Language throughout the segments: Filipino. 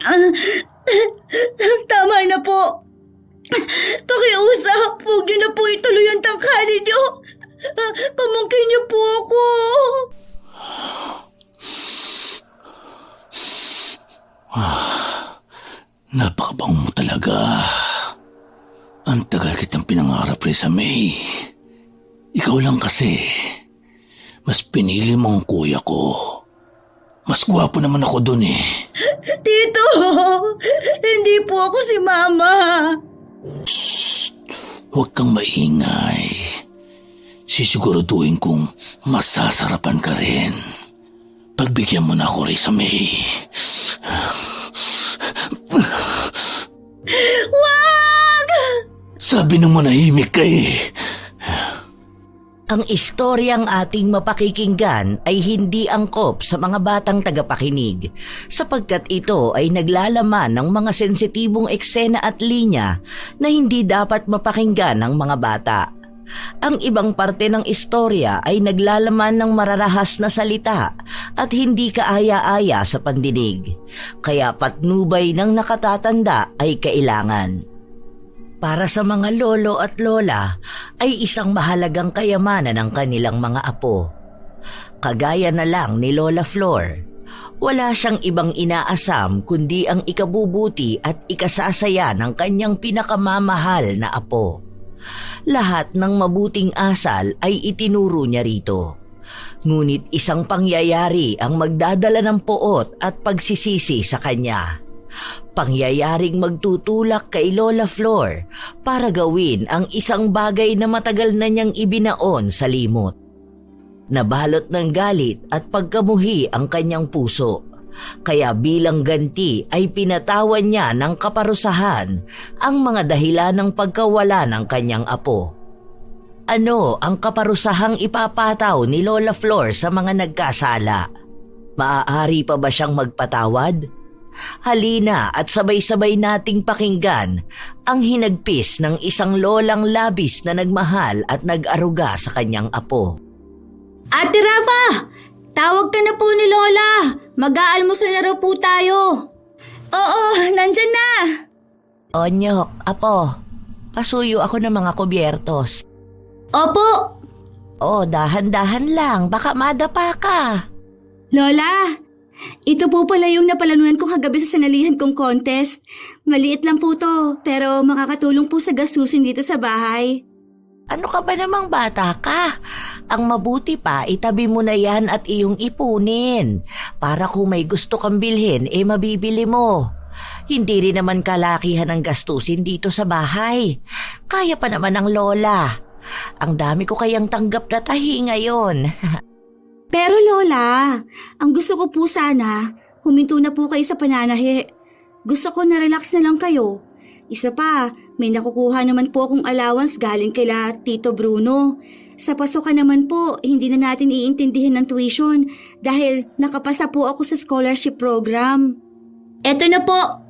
Ah, Tama na po. Pakiusap, huwag niyo na po ituloy ang tangkali niyo. Pamangkin niyo po ako. Napakabang mo talaga. Ang tagal kitang pinangarap rin sa May. Ikaw lang kasi. Mas pinili mo ang kuya ko. Mas gwapo naman ako dun eh. Tito, hindi po ako si Mama. Huwag kang maingay. Sisiguraduhin kong masasarapan ka rin. Pagbigyan mo na ako rin sa May. Wag! Sabi nang manahimik ka eh. Ang istoryang ating mapakikinggan ay hindi angkop sa mga batang tagapakinig sapagkat ito ay naglalaman ng mga sensitibong eksena at linya na hindi dapat mapakinggan ng mga bata. Ang ibang parte ng istorya ay naglalaman ng mararahas na salita at hindi kaaya-aya sa pandinig, kaya patnubay ng nakatatanda ay kailangan. Para sa mga lolo at lola ay isang mahalagang kayamanan ng kanilang mga apo. Kagaya na lang ni Lola Flor, wala siyang ibang inaasam kundi ang ikabubuti at ikasasaya ng kanyang pinakamamahal na apo. Lahat ng mabuting asal ay itinuro niya rito. Ngunit isang pangyayari ang magdadala ng poot at pagsisisi sa kanya. Pangyayaring magtutulak kay Lola Flor para gawin ang isang bagay na matagal na niyang ibinaon sa limot. Nabalot ng galit at pagkamuhi ang kanyang puso, kaya bilang ganti ay pinatawan niya ng kaparusahan ang mga dahilan ng pagkawala ng kanyang apo. Ano ang kaparusahang ipapataw ni Lola Flor sa mga nagkasala? Maaari pa ba siyang magpatawad? Halina at sabay-sabay nating pakinggan ang hinagpis ng isang lolang labis na nagmahal at nag-aruga sa kanyang apo. Ate Rafa, tawag ka na po ni Lola. Mag-aalmusal na raw po tayo. Oo, nandyan na. Onyok, apo, pasuyo ako ng mga kubyertos. Opo. Dahan-dahan lang, baka madapa ka. Lola, ito po pala yung napalanunan ko kagabi sa sinalihan kong contest. Maliit lang po to, pero makakatulong po sa gastusin dito sa bahay. Ano ka ba namang bata ka? Ang mabuti pa, itabi mo na yan at iyong ipunin. Para kung may gusto kang bilhin, mabibili mo. Hindi rin naman kalakihan ang gastusin dito sa bahay. Kaya pa naman ng lola. Ang dami ko kayang tanggap na tahi ngayon. Pero Lola, ang gusto ko po sana, huminto na po kayo sa pananahi. Gusto ko na relax na lang kayo. Isa pa, may nakukuha naman po akong allowance galing kila Tito Bruno. Sa pasokan naman po, hindi na natin iintindihin ng tuition dahil nakapasa po ako sa scholarship program. Eto na po.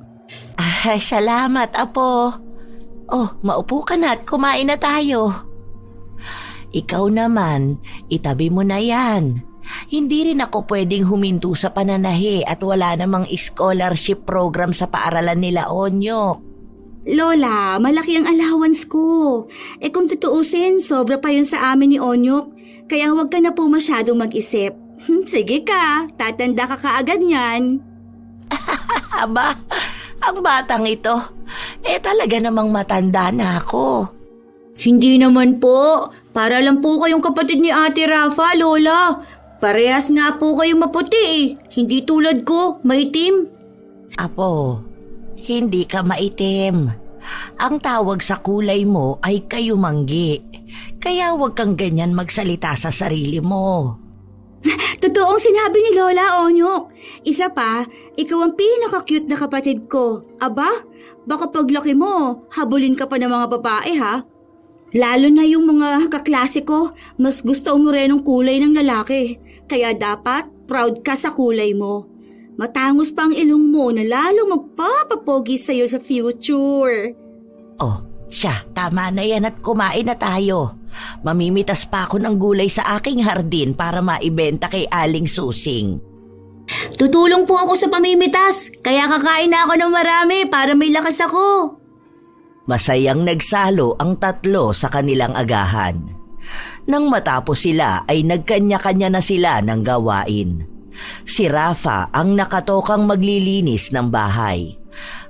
Ay, salamat, apo. Maupo ka na at kumain na tayo. Ikaw naman, itabi mo na yan. Hindi rin ako pwedeng huminto sa pananahi at wala namang scholarship program sa paaralan nila, Onyok. Lola, malaki ang allowance ko. Kung tutuusin, sobra pa yun sa amin ni Onyok. Kaya huwag ka na po masyadong mag-isip. Sige ka, tatanda ka kaagad niyan. Aba, ang batang ito, talaga namang matanda na ako. Hindi naman po. Para lang po kayong kapatid ni Ate Rafa, Lola. Parehas nga po kayong maputi. Hindi tulad ko, maitim. Apo, hindi ka maitim. Ang tawag sa kulay mo ay kayumanggi. Kaya huwag kang ganyan magsalita sa sarili mo. Totoong sinabi ni Lola, Onyok. Isa pa, ikaw ang pinaka-cute na kapatid ko. Aba, baka paglaki mo, habulin ka pa ng mga babae ha? Lalo na yung mga kaklase ko, mas gusto umurenong kulay ng lalaki. Kaya dapat proud ka sa kulay mo. Matangos pa ang ilong mo na lalo magpapapogi sa'yo sa future. Siya, tama na yan at kumain na tayo. Mamimitas pa ako ng gulay sa aking hardin para maibenta kay Aling Susing. Tutulong po ako sa pamimitas, kaya kakain na ako ng marami para may lakas ako. Masayang nagsalo ang tatlo sa kanilang agahan. Nang matapos sila ay nagkanya-kanya na sila ng gawain. Si Rafa ang nakatokang maglilinis ng bahay,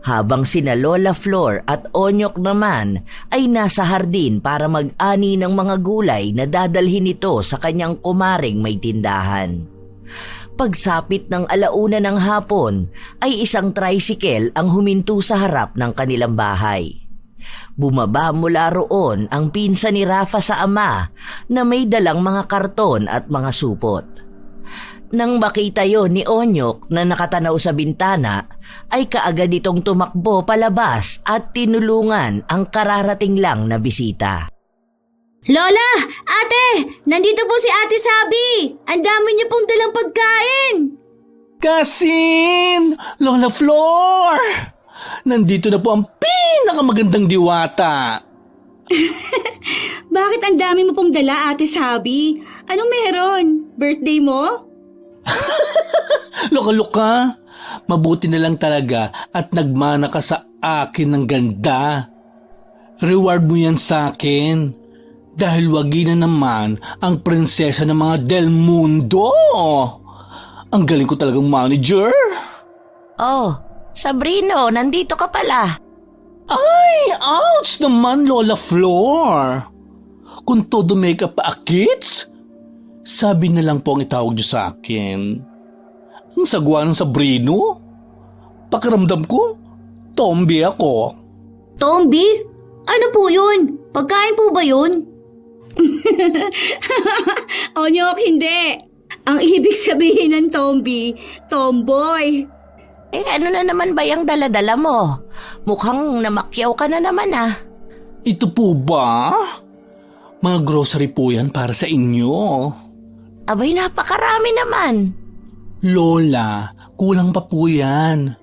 habang sina Lola Flor at Onyok naman ay nasa hardin para mag-ani ng mga gulay na dadalhin nito sa kanyang kumaring may tindahan. Pagsapit ng 1:00 ng hapon ay isang tricycle ang huminto sa harap ng kanilang bahay. Bumaba mula roon ang pinsan ni Rafa sa ama na may dalang mga karton at mga supot. Nang makita yon ni Onyok na nakatanaw sa bintana, ay kaagad itong tumakbo palabas at tinulungan ang kararating lang na bisita. Lola! Ate! Nandito po si Ate Sabi! Ang dami niyo pong dalang pagkain! Kasin! Lola Flor! Nandito na po ang pinakamagandang diwata. Bakit ang dami mo pong dala, Ate Sabi? Anong meron? Birthday mo? Loka-loka, mabuti na lang talaga at nagmana ka sa akin ng ganda. Reward mo yan sa akin dahil wagi na naman ang prinsesa ng mga Del Mundo. Ang galing ko talagang manager. Oh, Sabrino, nandito ka pala. Ay, ouch naman, Lola Flor. Kung todo makeup pa akits, sabi na lang po ang itawag niyo sa akin. Ang sagwa ng Sabrino. Pakiramdam ko, tombi ako. Tombi? Ano po yun? Pagkain po ba yun? Onyok, hindi. Ang ibig sabihin ng tombi, tomboy. Ano na naman ba yung dala-dala mo? Mukhang namakyaw ka na naman ah. Ito po ba? Mga grocery po yan para sa inyo. Abay, napakarami naman. Lola, kulang pa po yan.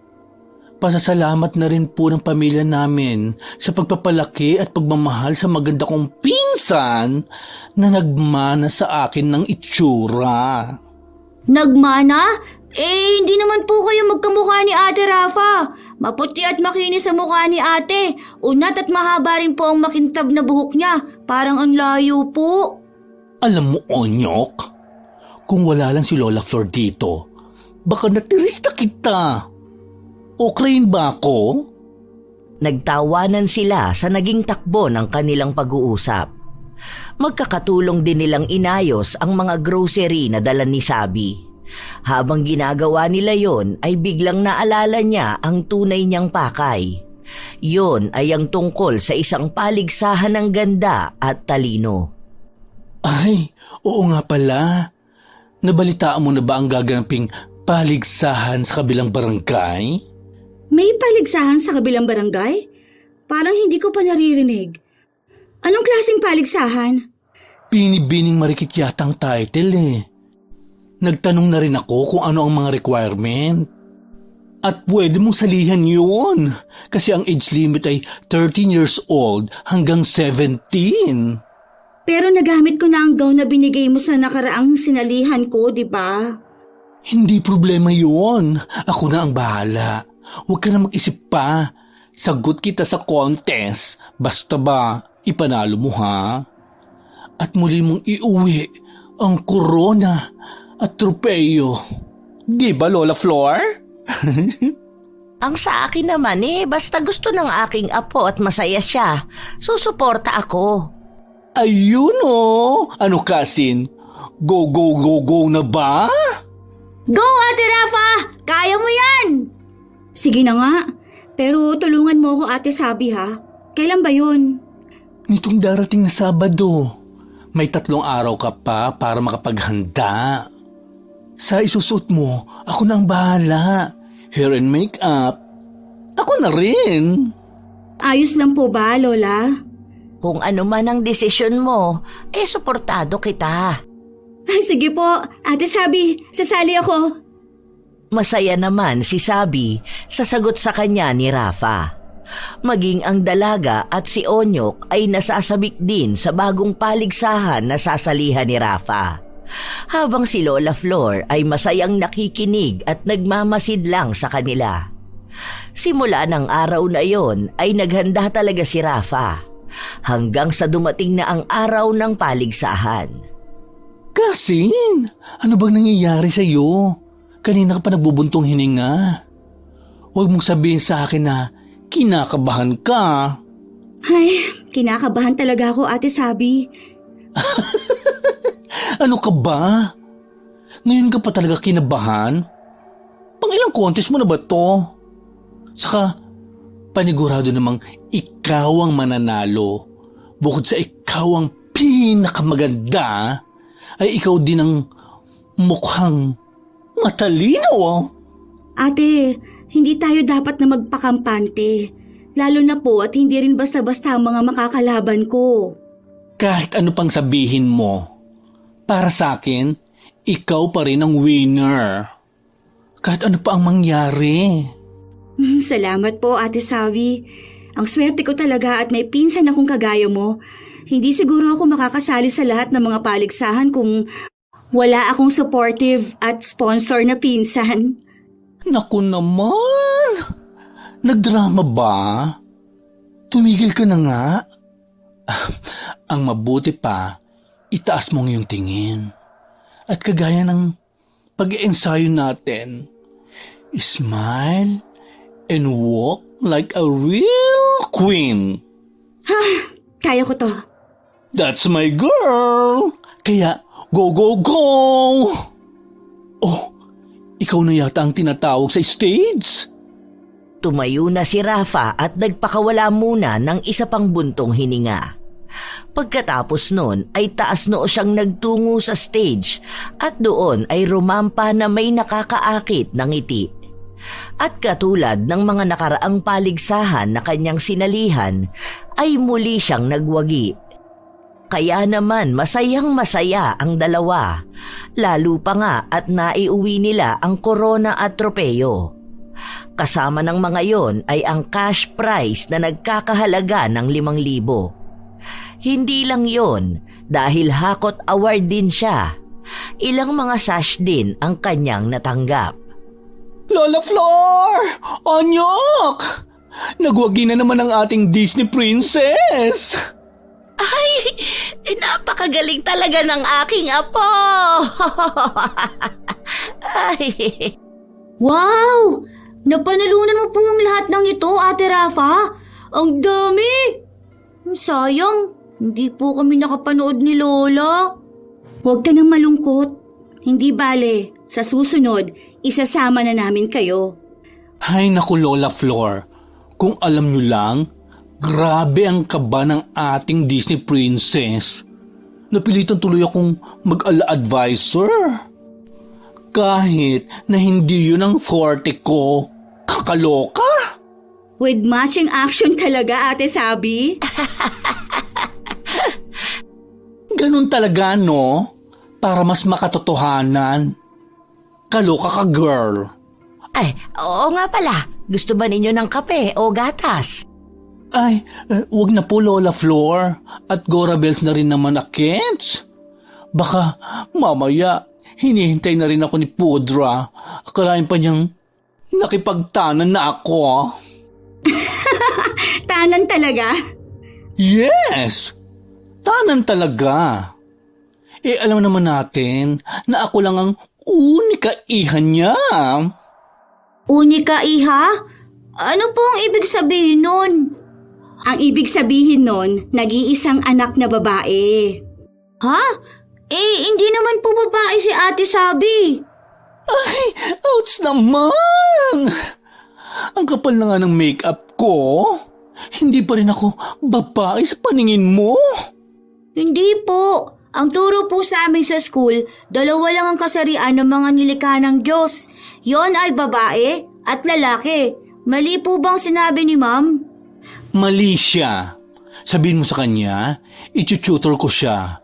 Pasasalamat na rin po ng pamilya namin sa pagpapalaki at pagmamahal sa maganda kong pinsan na nagmana sa akin ng itsura. Nagmana? Hindi naman po kayo magkamukha ni Ate Rafa. Maputi at makinis ang mukha ni ate. Unat at mahaba rin po ang makintab na buhok niya. Parang ang layo po. Alam mo, Onyok, kung wala lang si Lola Flor dito, baka natirista kita. Ukraine ba ako? Nagtawanan sila sa naging takbo ng kanilang pag-uusap. Magkakatulong din nilang inayos ang mga grocery na dala ni Sabi. Habang ginagawa nila yon ay biglang naalala niya ang tunay niyang pakay. Yon ay ang tungkol sa isang paligsahan ng ganda at talino. Ay, oo nga pala. Nabalitaan mo na ba ang gaganaping paligsahan sa kabilang barangay? May paligsahan sa kabilang barangay? Parang hindi ko pa naririnig. Anong klaseng paligsahan? Binibining marikit yata ang title eh. Nagtanong na rin ako kung ano ang mga requirement. At pwede mong salihan yun. Kasi ang age limit ay 13 years old hanggang 17. Pero nagamit ko na ang gown na binigay mo sa nakaraang sinalihan ko, di ba? Hindi problema yun. Ako na ang bahala. Huwag ka na mag-isip pa. Sagot kita sa contest. Basta ba, ipanalo mo ha? At muli mong iuwi ang korona at tropeyo. Di ba, Lola Flor? Ang sa akin naman basta gusto ng aking apo at masaya siya, susuporta ako. Ayun oh! Ano Kasin? Go, go, go, go na ba? Go, Ate Rafa! Kaya mo yan! Sige na nga. Pero tulungan mo ako, Ate Sabi ha. Kailan ba yun? Nitong darating na Sabado. May 3 araw ka pa para makapaghanda. Sa isusuot mo, ako na ang bahala. Hair and makeup, ako na rin. Ayos lang po ba, Lola? Kung ano man ang desisyon mo, suportado kita. Sige po, Ate Sabi, sasali ako. Masaya naman si Sabi sa sagot sa kanya ni Rafa. Maging ang dalaga at si Onyok ay nasasabik din sa bagong paligsahan na sasalihan ni Rafa. habang si Lola Flor ay masayang nakikinig at nagmamasid lang sa kanila. Simula ng araw na yon ay naghanda talaga si Rafa hanggang sa dumating na ang araw ng paligsahan. Kasin, ano bang nangyayari sa iyo? Kanina ka pa nagbubuntong hininga. Huwag mong sabihin sa akin na kinakabahan ka. Ay, kinakabahan talaga ako, Ate Sabi. Ano ka ba? Ngayon ka pa talaga kinabahan? Pangilang contest mo na ba to? Saka, panigurado namang ikaw ang mananalo. Bukod sa ikaw ang pinakamaganda, ay ikaw din ang mukhang matalino. Ate, hindi tayo dapat na magpakampante. Lalo na po at hindi rin basta-basta ang mga makakalaban ko. Kahit ano pang sabihin mo, para sa akin, ikaw pa rin ang winner. Kahit ano pa ang mangyari. Salamat po, Ate Sabi. Ang swerte ko talaga at may pinsan akong kagaya mo. Hindi siguro ako makakasali sa lahat ng mga paligsahan kung wala akong supportive at sponsor na pinsan. Naku naman! Nagdrama ba? Tumigil ka na nga. Ang mabuti pa, itaas mo ngayong tingin. At kagaya ng pag-iensayo natin, smile and walk like a real queen. Kaya ko to. That's my girl! Kaya, go, go, go! Oh, ikaw na yata ang tinatawag sa stage? Tumayo na si Rafa at nagpakawala muna ng isa pang buntong hininga. Pagkatapos nun ay taas noo siyang nagtungo sa stage at doon ay rumampa na may nakakaakit ng ngiti. At katulad ng mga nakaraang paligsahan na kanyang sinalihan, ay muli siyang nagwagi. Kaya naman masayang masaya ang dalawa, lalo pa nga at naiuwi nila ang korona at tropeyo. Kasama ng mga yon ay ang cash prize na nagkakahalaga ng 5,000. Hindi lang yon dahil hakot award din siya. Ilang mga sash din ang kanyang natanggap. Lola Flor! Onyok! Nagwagi na naman ang ating Disney princess! Ay, napakagaling talaga ng aking apo! Ay. Wow! Napanalunan mo po ang lahat ng ito, Ate Rafa. Ang dami! Sayang, hindi po kami nakapanood ni Lola. Huwag ka nang malungkot. Hindi bale, sa susunod, isasama na namin kayo. Hay naku Lola Flor, kung alam nyo lang, grabe ang kaba ng ating Disney princess. Napilitan tuloy akong mag-ala advisor. Kahit na hindi yun ang forte ko, kakaloka. With matching action talaga, Ate Sabi. Ganun talaga, no? Para mas makatotohanan. Kaloka ka, girl. Ay, oo nga pala. Gusto ba ninyo ng kape o gatas? Ay, wag na po Lola Flor. At Gora Bells na rin naman akits. Baka mamaya hinihintay na rin ako ni Pudra. Akalain pa niyang nakipagtanan na ako. Tanan talaga? Yes! Tanan talaga. Alam naman natin na ako lang ang unika iha niya. Unika, iha? Ano po ang ibig sabihin nun? Ang ibig sabihin nun, nag-iisang anak na babae. Ha? Hindi naman po babae si Ate Sabi. Ay, ouch naman! Ang kapal na nga ng make-up ko. Hindi pa rin ako babae sa paningin mo. Hindi po. Ang turo po sa amin sa school, 2 lang ang kasarian ng mga nilikha ng Diyos. Yon ay babae at lalaki. Mali po bang sinabi ni Ma'am? Mali siya. Sabihin mo sa kanya, itututor ko siya.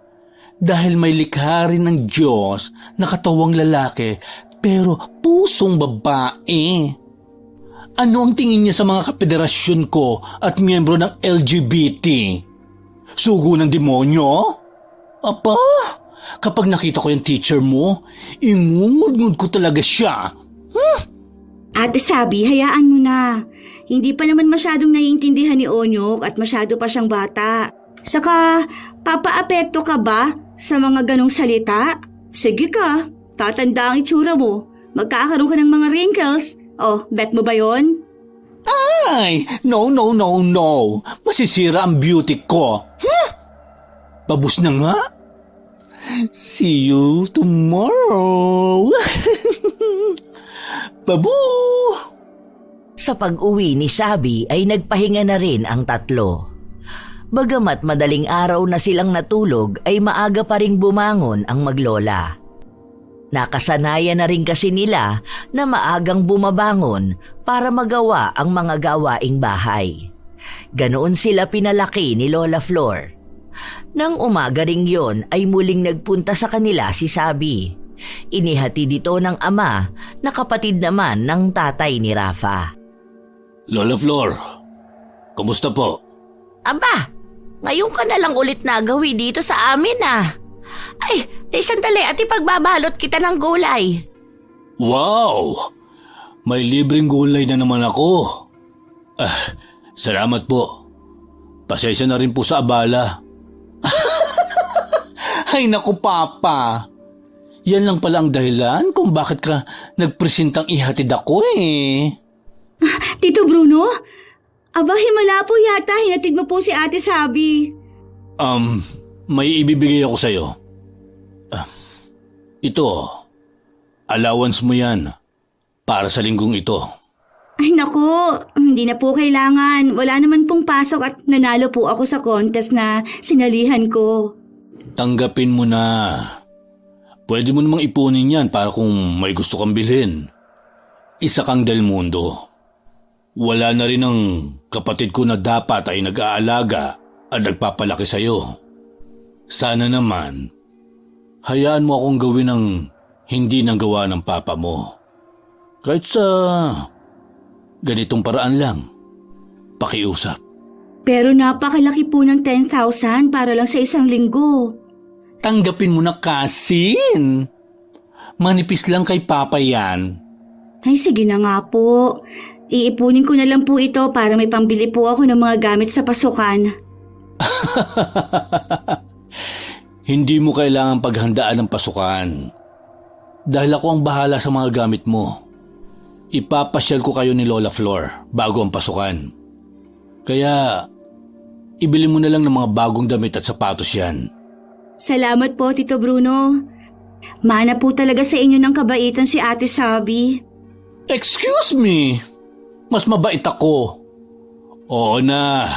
Dahil may likha rin ng Diyos na katawang lalaki pero pusong babae. Ano ang tingin niya sa mga kapederasyon ko at miyembro ng LGBT? Sugo ng demonyo? Apa, kapag nakita ko yung teacher mo, ingungud-ngud ko talaga siya. Ate Sabi, hayaan mo na. Hindi pa naman masyadong naiintindihan ni Onyok at masyado pa siyang bata. Saka, papaapekto ka ba sa mga ganong salita? Sige ka, tatanda ang itsura mo. Magkakaroon ka ng mga wrinkles. Oh, bet mo ba yon? Ay, no. Masisira ang beauty ko. Babus na nga. See you tomorrow. Babu! Sa pag-uwi ni Sabi ay nagpahinga na rin ang tatlo. Bagamat madaling araw na silang natulog ay maaga pa ring bumangon ang maglola. Nakasanayan na rin kasi nila na maagang bumabangon para magawa ang mga gawaing bahay. Ganoon sila pinalaki ni Lola Flor. Nang umaga ring yon ay muling nagpunta sa kanila si Sabi. Inihatid ito ng ama na kapatid naman ng tatay ni Rafa. Lola Flor, kumusta po? Aba, ngayon ka na lang ulit nagawi dito sa amin ah. Ay, sandali at ipagbabalot kita ng gulay. Wow! May libreng gulay na naman ako. Salamat po. Pasensya na rin po sa abala. Ay naku, Papa. Yan lang pala ang dahilan kung bakit ka nagpresentang ihatid ako eh. Tito Bruno? Aba, himala po yata. Hinatid mo po si Ate Sabi. May ibibigay ako sa'yo. Ito, allowance mo yan para sa linggong ito. Ay nako, hindi na po kailangan. Wala naman pong pasok at nanalo po ako sa contest na sinalihan ko. Tanggapin mo na. Pwede mo namang ipunin yan para kung may gusto kang bilhin. Isa kang Del Mundo. Wala na rin ang kapatid ko na dapat ay nag-aalaga at nagpapalaki sa'yo. Sana naman, hayaan mo akong gawin ang hindi nang gawa ng papa mo. Kahit sa ganitong paraan lang, pakiusap. Pero napakalaki po ng 10,000 para lang sa isang linggo. Tanggapin mo na, Kasin. Manipis lang kay Papa yan. Ay sige na nga po. Iipunin ko na lang po ito para may pambili po ako ng mga gamit sa pasukan. Hindi mo kailangan paghandaan ng pasukan. Dahil ako ang bahala sa mga gamit mo. Ipapasyal ko kayo ni Lola Flor bago ang pasukan. Kaya, ibili mo na lang ng mga bagong damit at sapatos yan. Salamat po, Tito Bruno. Mana po talaga sa inyo ng kabaitan si Ate Sabi. Excuse me! Mas mabait ako. Oo na.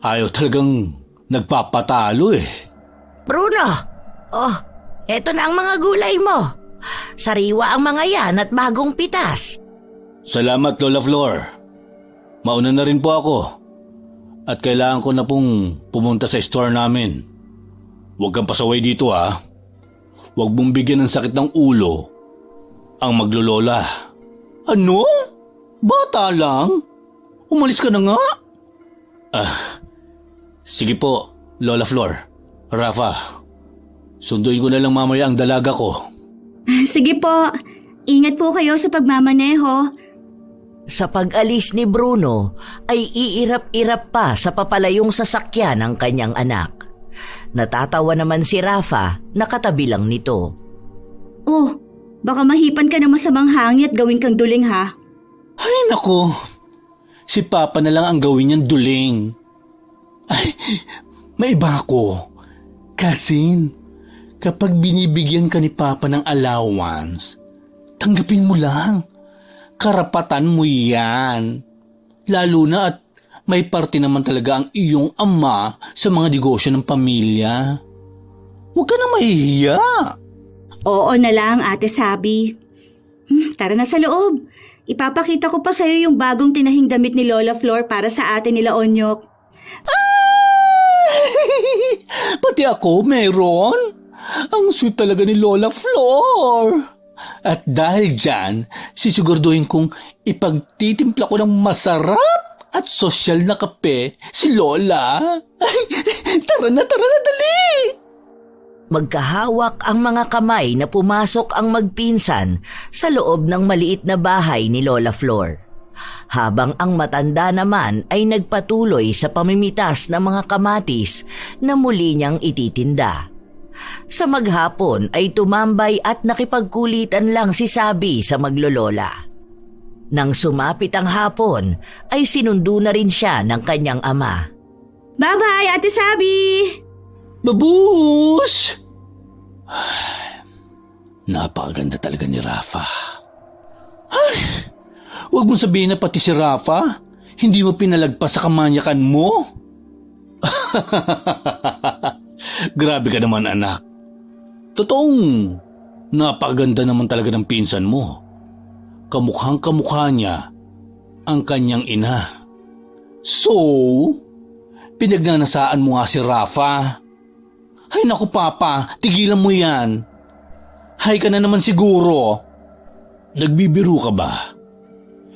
Ayaw talagang nagpapatalo eh. Bruno, eto na ang mga gulay mo. Sariwa ang mga yan at bagong pitas. Salamat, Lola Flor. Mauna na rin po ako. At kailangan ko na pong pumunta sa store namin. Huwag kang pasaway dito ha. Huwag mong bigyan ng sakit ng ulo ang maglolola. Ano? Bata lang? Umalis ka na nga? Sige po, Lola Flor. Rafa, sunduin ko na lang mamaya ang dalaga ko. Sige po. Ingat po kayo sa pagmamaneho. Sa pag-alis ni Bruno ay iirap-irap pa sa papalayong sasakyan ng kanyang anak. Natatawa naman si Rafa na katabi lang nito. Oh, baka mahipan ka ng masamang hangin at gawin kang duling ha. Ay nako, si Papa na lang ang gawin niyang duling. Ay, may iba ako. Kasin, kapag binibigyan ka ni Papa ng allowance, tanggapin mo lang. Karapatan mo yan. Lalo na at may parte naman talaga ang iyong ama sa mga negosyo ng pamilya. Huwag ka na mahihiya. Oo na lang, Ate Sabi. Tara na sa loob. Ipapakita ko pa sa'yo yung bagong tinahing damit ni Lola Flor para sa atin nila Onyok. Pati ako meron. Ang sweet talaga ni Lola Flor. At dahil dyan, sisiguraduhin kong ipagtitimpla ko ng masarap at sosyal na kape si Lola. Ay, tara na, dali! Magkahawak ang mga kamay na pumasok ang magpinsan sa loob ng maliit na bahay ni Lola Flor. Habang ang matanda naman ay nagpatuloy sa pamimitas ng mga kamatis na muli niyang ititinda. Sa maghapon ay tumambay at nakipagkulitan lang si Sabi sa maglolola. Nang sumapit ang hapon ay sinundo na rin siya ng kanyang ama. Bye-bye, Ate Sabi! Babus! Napakaganda talaga ni Rafa. Ay, huwag mong sabihin na pati si Rafa, hindi mo pinalagpas sa kamanyakan mo? Grabe ka naman, anak. Totoong napakaganda naman talaga ng pinsan mo. Kamukhang kamukha niya ang kanyang ina. So, pinagnanasaan mo nga si Rafa. Ay naku papa, tigilan mo yan. Hay ka na naman siguro. Nagbibiro ka ba?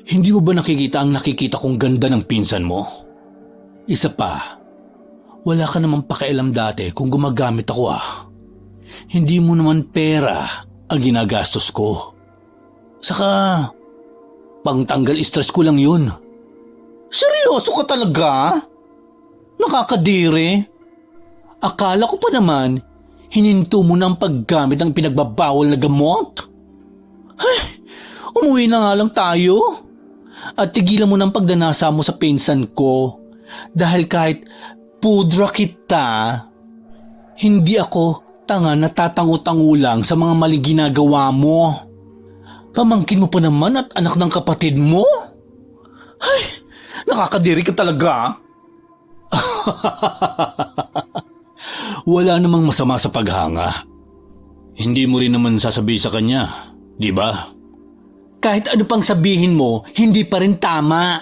Hindi mo ba nakikita ang nakikita kong ganda ng pinsan mo? Isa pa, wala ka namang pakialam dati kung gumagamit ako Hindi mo naman pera ang ginagastos ko. Saka, pangtanggal stress ko lang yun. Seryoso ka talaga? Nakakadiri. Akala ko pa naman, hininto mo na ang paggamit ng pinagbabawal na gamot. Ay, umuwi na nga lang tayo. At tigilan mo ng pagdanasa mo sa pinsan ko. Dahil kahit pudra kita, hindi ako tanga na tatango-tango lang sa mga maling ginagawa mo. Pamangkin mo pa naman at anak ng kapatid mo? Ay, nakakadiri ka talaga. Wala namang masama sa paghanga. Hindi mo rin naman sasabihin sa kanya, di ba? Kahit ano pang sabihin mo, hindi pa rin tama.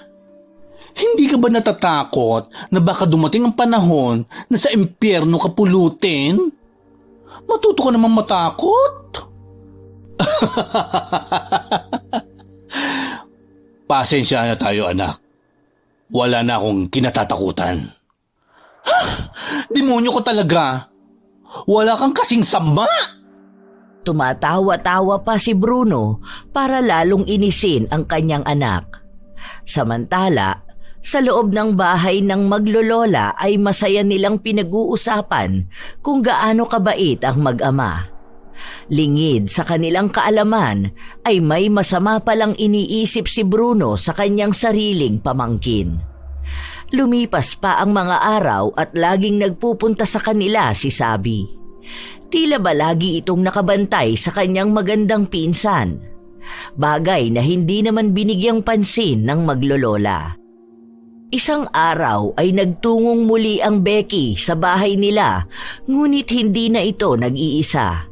Hindi ka ba natatakot na baka dumating ang panahon na sa impyerno ka pulutin? Matuto ka namang matakot. Pasensya na tayo, anak. Wala na akong kinatatakutan. Demonyo ko talaga. Wala kang kasing sama. Tumatawa-tawa pa si Bruno para lalong inisin ang kanyang anak. Samantala, sa loob ng bahay ng maglolola ay masaya nilang pinag-uusapan kung gaano kabait ang mag-ama. Lingid sa kanilang kaalaman ay may masama palang iniisip si Bruno sa kanyang sariling pamangkin. Lumipas pa ang mga araw at laging nagpupunta sa kanila si Sabi. Tila ba lagi itong nakabantay sa kanyang magandang pinsan. Bagay na hindi naman binigyang pansin ng maglolola. Isang araw ay nagtungong muli ang Becky sa bahay nila, ngunit hindi na ito nag-iisa.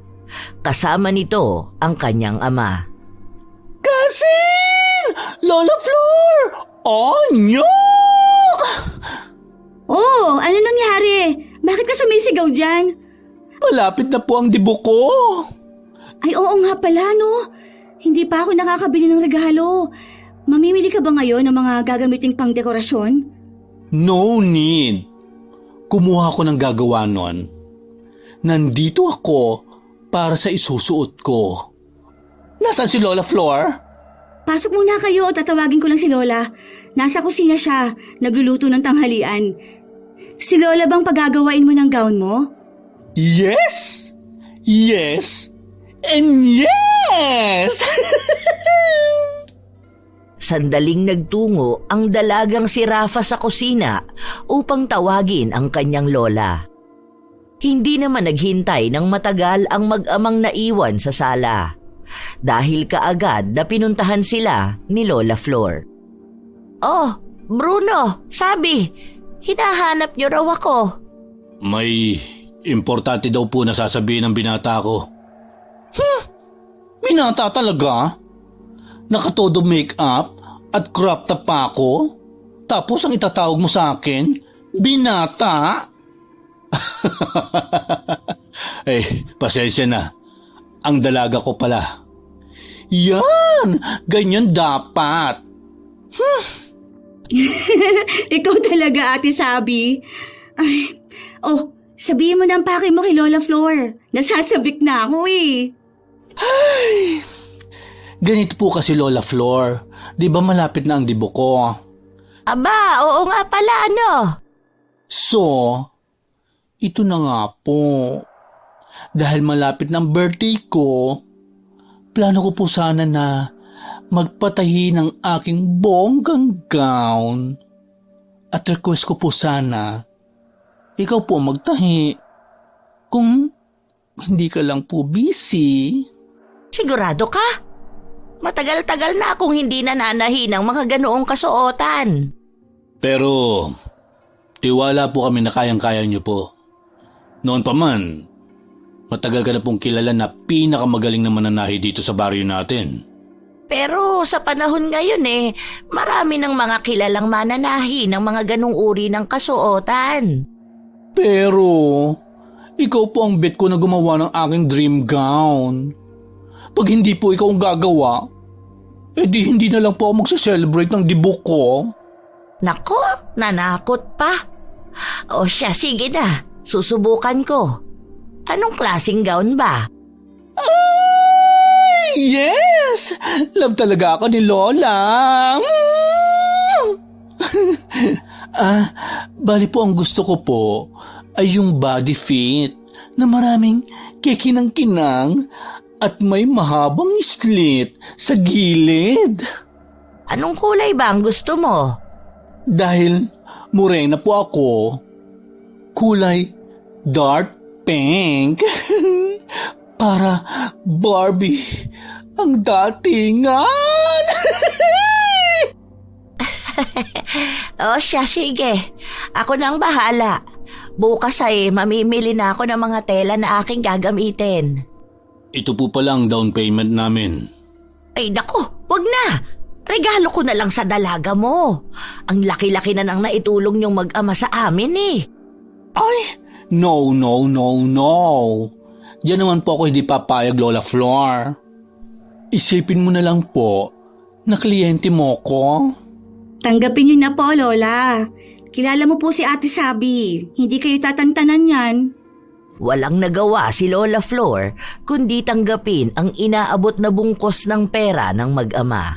Kasama nito ang kanyang ama. Kasing! Lola Flor! Onyo! Oh, ano nangyari? Bakit ka sumisigaw dyan? Malapit na po ang dibo ko. Ay, oo nga pala, no? Hindi pa ako nakakabili ng regalo. Mamimili ka ba ngayon ng mga gagamiting pangdekorasyon? No need. Kumuha ko ng gagawa nun. Nandito ako para sa isusuot ko. Nasaan si Lola Flor? Pasok muna kayo, tatawagin ko lang si Lola. Nasa kusina siya, nagluluto ng tanghalian. Si Lola bang pagagawain mo ng gown mo? Yes! Yes! And yes! Sandaling nagtungo ang dalagang si Rafa sa kusina upang tawagin ang kanyang lola. Hindi naman naghintay ng matagal ang mag-amang naiwan sa sala, dahil kaagad na pinuntahan sila ni Lola Flor. Oh, Bruno, Sabi, hinahanap niyo raw ako. May importante daw po na sasabihin ng binata ko. Binata talaga? Nakatodo make-up at crop top pa ako? Tapos ang itatawag mo sa akin, binata? Pasensya na. Ang dalaga ko pala. Yan! Ganyan dapat. Ikaw talaga, Ate Sabi. Ay, oh, Sabihin mo na ang pake mo kay Lola Flor. Nasasabik na ako eh. Ganito po kasi Lola Flor. Di ba malapit na ang dibo ko? Aba, oo nga pala ano. So, ito na nga po. Dahil malapit ng birthday ko, plano ko po sana na magpatahi ng aking bonggang gown. At request ko po sana, ikaw po magtahi. Kung hindi ka lang po busy. Sigurado ka? Matagal-tagal na akong hindi nananahi ng mga ganoong kasuotan. Pero, tiwala po kami na kayang-kaya niyo po. Noon pa man, matagal ka na pong kilala na pinakamagaling na mananahi dito sa baryo natin. Pero sa panahon ngayon marami ng mga kilalang mananahi ng mga ganong uri ng kasuotan. Pero, ikaw po ang bet ko na gumawa ng aking dream gown. Pag hindi po ikaw ang gagawa, edi hindi na lang po ako magsa-celebrate ng debut ko. Nako, nanakot pa. O siya, sige na. Susubukan ko. Anong klaseng gown ba? Yes! Love talaga ako ni Lola. Bali po ang gusto ko po ay yung body fit na maraming kikinang-kinang at may mahabang slit sa gilid. Anong kulay ba ang gusto mo? Dahil morena po ako, kulay dark pink. Para Barbie ang datingan. O siya, sige. Ako nang bahala. Bukas mamimili na ako ng mga tela na aking gagamitin. Ito po pala ang down payment namin. Ay nako, wag na. Regalo ko na lang sa dalaga mo. Ang laki-laki na nang naitulong niyong mag-ama sa amin Ay, no. Diyan naman po ako hindi papayag, Lola Flor. Isipin mo na lang po na kliyente mo ko. Tanggapin niyo na po, Lola. Kilala mo po si Ate Sabi. Hindi kayo tatantanan yan. Walang nagawa si Lola Flor kundi tanggapin ang inaabot na bungkos ng pera ng mag-ama.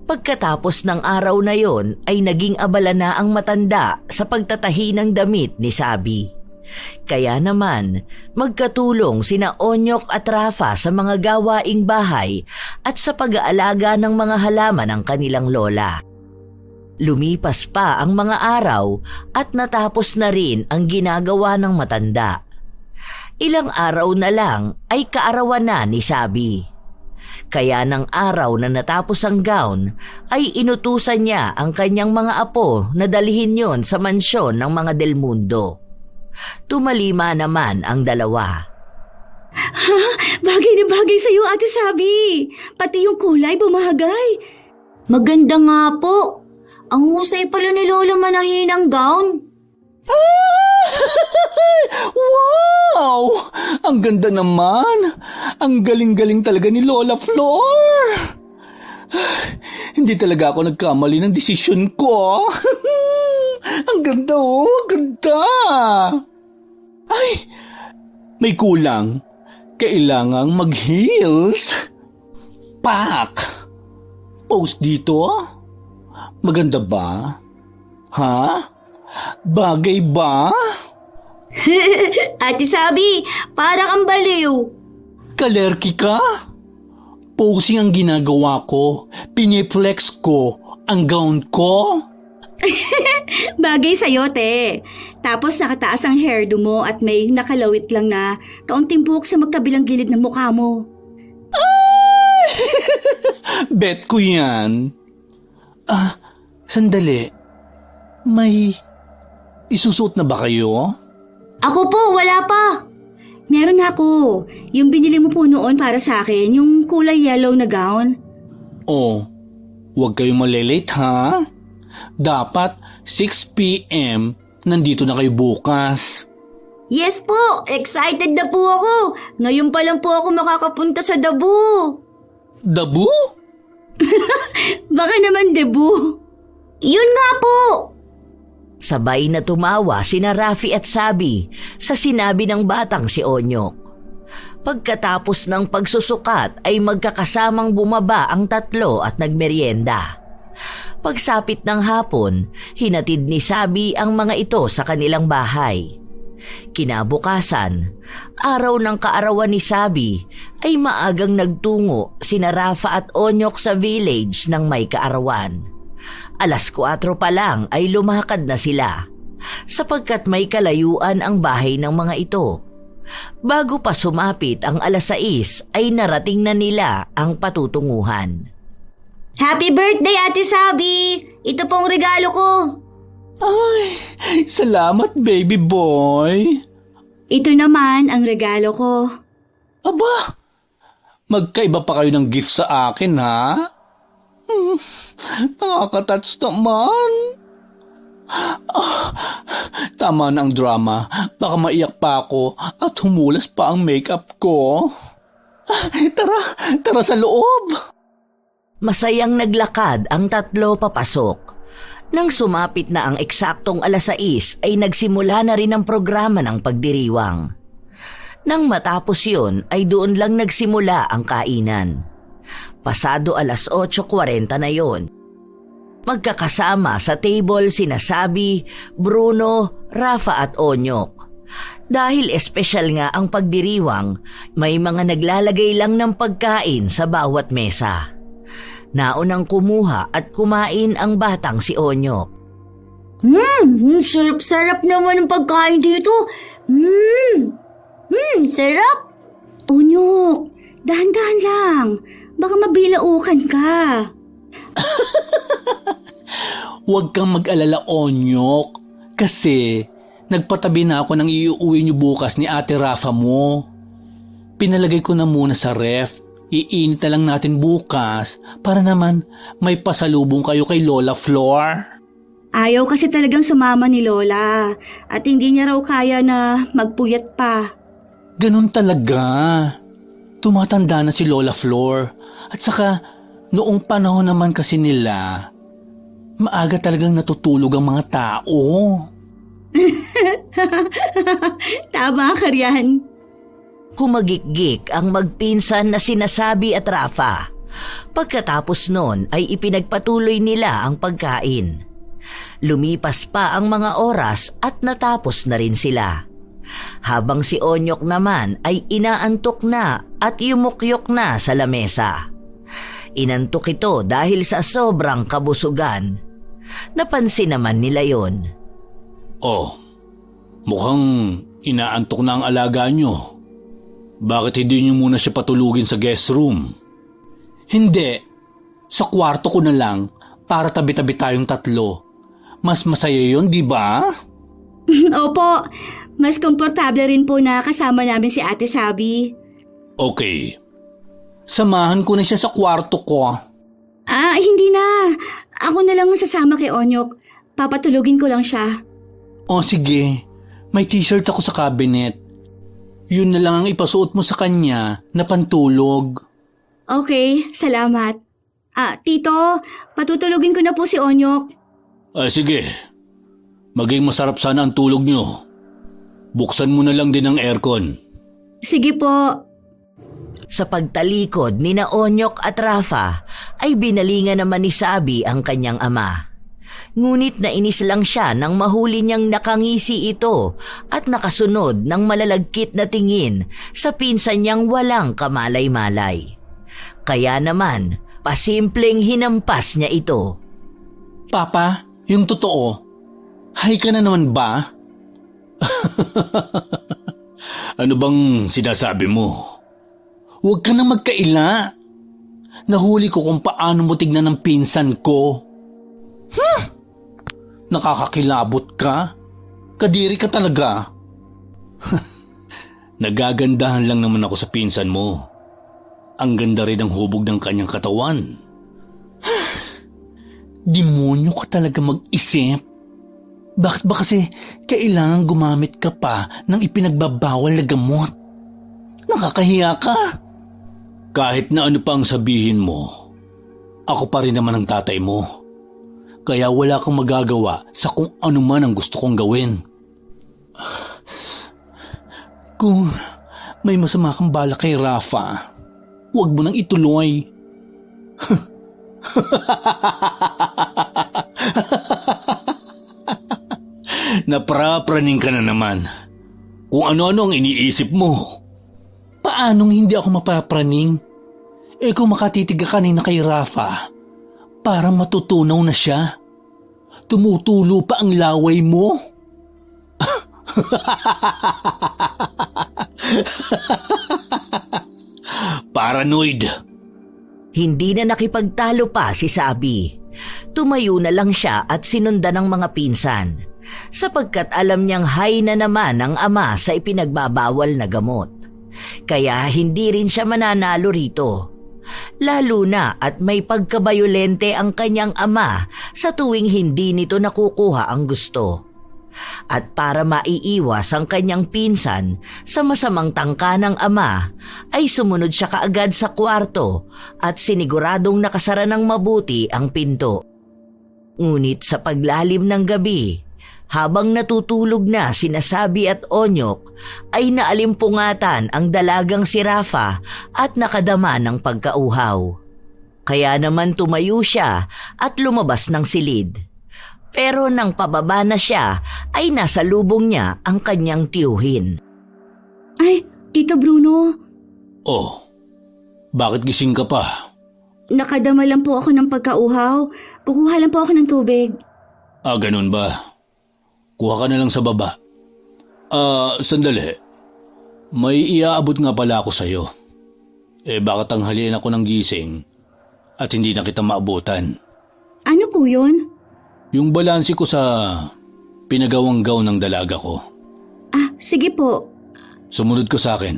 Pagkatapos ng araw na yon ay naging abala na ang matanda sa pagtatahi ng damit ni Sabi. Kaya naman, magkatulong sina Onyok at Rafa sa mga gawaing bahay at sa pag-aalaga ng mga halaman ng kanilang lola. Lumipas pa ang mga araw at natapos na rin ang ginagawa ng matanda. Ilang araw na lang ay kaarawan na ni Sabi. Kaya ng araw na natapos ang gown ay inutusan niya ang kanyang mga apo na dalhin yon sa mansyon ng mga Del Mundo. Tumalima naman ang dalawa. Ha? Bagay na bagay sa'yo, Ate Sabi. Pati yung kulay bumahagay. Maganda nga po. Ang husay pala ni Lola manahin ng gown. Wow! Ang ganda naman. Ang galing-galing talaga ni Lola Flor. Hindi talaga ako nagkamali ng desisyon ko. Ang ganda ang ganda. Ay, may kulang. Kailangang mag-heels. Pak! Post dito? Maganda ba? Ha? Bagay ba? Ate Sabi, para kang baliw. Kalerki ka? Posing ang ginagawa ko. Piniflex ko ang gown ko. Bagay sa'yo, te. Tapos nakataas ang hairdo mo at may nakalawit lang na kaunting buhok sa magkabilang gilid ng mukha mo. Bet ko yan. Sandali. May isusuot na ba kayo? Ako po, wala pa. Meron ako. Yung binili mo po noon para sa akin, yung kulay yellow na gown. Oh, huwag kayong malilate ha? Dapat 6 p.m. nandito na kayo bukas. Yes po, excited na po ako. Ngayon pa lang po ako makakapunta sa Dabu. Dabu? Baka naman Debu. Yun nga po. Sabay na tumawa sina Rafi at Sabi sa sinabi ng batang si Onyok. Pagkatapos ng pagsusukat ay magkakasamang bumaba ang tatlo at nagmeryenda. Pagsapit ng hapon, hinatid ni Sabi ang mga ito sa kanilang bahay. Kinabukasan, araw ng kaarawan ni Sabi ay maagang nagtungo sina Rafa at Onyok sa village ng may kaarawan. 4:00 pa lang ay lumakad na sila sapagkat may kalayuan ang bahay ng mga ito. Bago pa sumapit ang 6:00 ay narating na nila ang patutunguhan. Happy birthday, Ate Sabi! Ito pong regalo ko. Ay, salamat baby boy. Ito naman ang regalo ko. Aba, magkaiba pa kayo ng gift sa akin ha? Nakaka-touch naman. Tama na ang drama. Baka maiyak pa ako at humulas pa ang makeup ko. Tara sa loob. Masayang naglakad ang tatlo papasok. Nang sumapit na ang eksaktong 6:00 ay nagsimula na rin ang programa ng pagdiriwang. Nang matapos yun ay doon lang nagsimula ang kainan. Pasado 8:40 na yon. Magkakasama sa table sina Sabi, Bruno, Rafa at Onyok. Dahil espesyal nga ang pagdiriwang, may mga naglalagay lang ng pagkain sa bawat mesa. Naunang kumuha at kumain ang batang si Onyok. Sarap-sarap naman ang pagkain dito. Sarap. Onyok, dahan-dahan lang. Baka mabilaukan ka. Huwag kang mag-alala, Onyok. Kasi nagpatabi na ako ng iuwi niyo bukas ni Ate Rafa mo. Pinalagay ko na muna sa ref. Iinit na lang natin bukas para naman may pasalubong kayo kay Lola Flor. Ayaw kasi talagang sumama ni Lola at hindi niya raw kaya na magpuyat pa. Ganun talaga. Tumatanda na si Lola Flor. At saka, noong panahon naman kasi nila, maaga talagang natutulog ang mga tao. Tama ka riyan. Humagikgik ang magpinsan na sina Sabi at Rafa. Pagkatapos nun ay ipinagpatuloy nila ang pagkain. Lumipas pa ang mga oras at natapos na rin sila. Habang si Onyok naman ay inaantok na at yumukyok na sa lamesa. Inantok ito dahil sa sobrang kabusugan. Napansin naman nila yon. Oh, mukhang inaantok na ang alaga nyo. Bakit hindi niyo muna siya patulugin sa guest room? Hindi. Sa kwarto ko na lang para tabi-tabi tayong tatlo. Mas masaya yun, di ba? Opo, mas komportable rin po na kasama namin si Ate Sabi. Okay. Samahan ko na siya sa kwarto ko. Hindi na. Ako na lang ang sasama kay Onyok. Papatulugin ko lang siya. O sige, may t-shirt ako sa cabinet. Yun na lang ang ipasuot mo sa kanya na pantulog. Okay, salamat. Tito, patutulugin ko na po si Onyok. Sige. Maging masarap sana ang tulog nyo. Buksan mo na lang din ang aircon. Sige po. Sa pagtalikod ni na Onyok at Rafa ay binalingan naman ni Sabi ang kanyang ama. Ngunit nainis lang siya nang mahuli niyang nakangisi ito at nakasunod ng malalagkit na tingin sa pinsan niyang walang kamalay-malay. Kaya naman, pasimpleng hinampas niya ito. Papa, yung totoo, hay ka na naman ba? Ano bang sinasabi mo? Huwag ka na magkaila. Nahuli ko kung paano mo tignan ng pinsan ko. Nakakakilabot ka? Kadiri ka talaga. Nagagandahan lang naman ako sa pinsan mo. Ang ganda rin ang hubog ng kanyang katawan. Demonyo ka talaga mag-isip. Bakit ba kasi kailangan gumamit ka pa ng ipinagbabawal na gamot? Nakakahiya ka. Kahit na ano pa ang sabihin mo, ako pa rin naman ang tatay mo. Kaya wala kang magagawa sa kung ano man ang gusto kong gawin. Kung may masama kang bala kay Rafa, huwag mo nang ituloy. Naprapraning ka na naman. Kung ano-ano ang iniisip mo. Paanong hindi ako mapapraning? Kung makatitig ka kanina kay Rafa, parang matutunaw na siya. Tumutulo pa ang laway mo. Paranoid. Hindi na nakipagtalo pa si Sabi. Tumayo na lang siya at sinundan ng mga pinsan, sapagkat alam niyang high na naman ang ama sa ipinagbabawal na gamot. Kaya hindi rin siya mananalo rito. Lalo na at may pagkabayolente ang kanyang ama sa tuwing hindi nito nakukuha ang gusto. At para maiiwas ang kanyang pinsan sa masamang tangka ng ama, ay sumunod siya kaagad sa kwarto at siniguradong nakasara ng mabuti ang pinto. Ngunit sa paglalim ng gabi, habang natutulog na sina Sabi at Onyok, ay naalimpungatan ang dalagang si Rafa at nakadama ng pagkauhaw. Kaya naman tumayo siya at lumabas ng silid. Pero nang pababa na siya, ay nasa lubong niya ang kanyang tiyuhin. Ay, Tito Bruno. Oh, bakit gising ka pa? Nakadama lang po ako ng pagkauhaw. Kukuha lang po ako ng tubig. Ganun ba? Kuha ka na lang sa baba. Sandali. May iaabot nga pala ako sa'yo. Baka tanghalian ako ng gising at hindi na kita maabutan. Ano po yun? Yung balansi ko sa pinagawang gown ng dalaga ko. Sige po. Sumunod ko sa akin.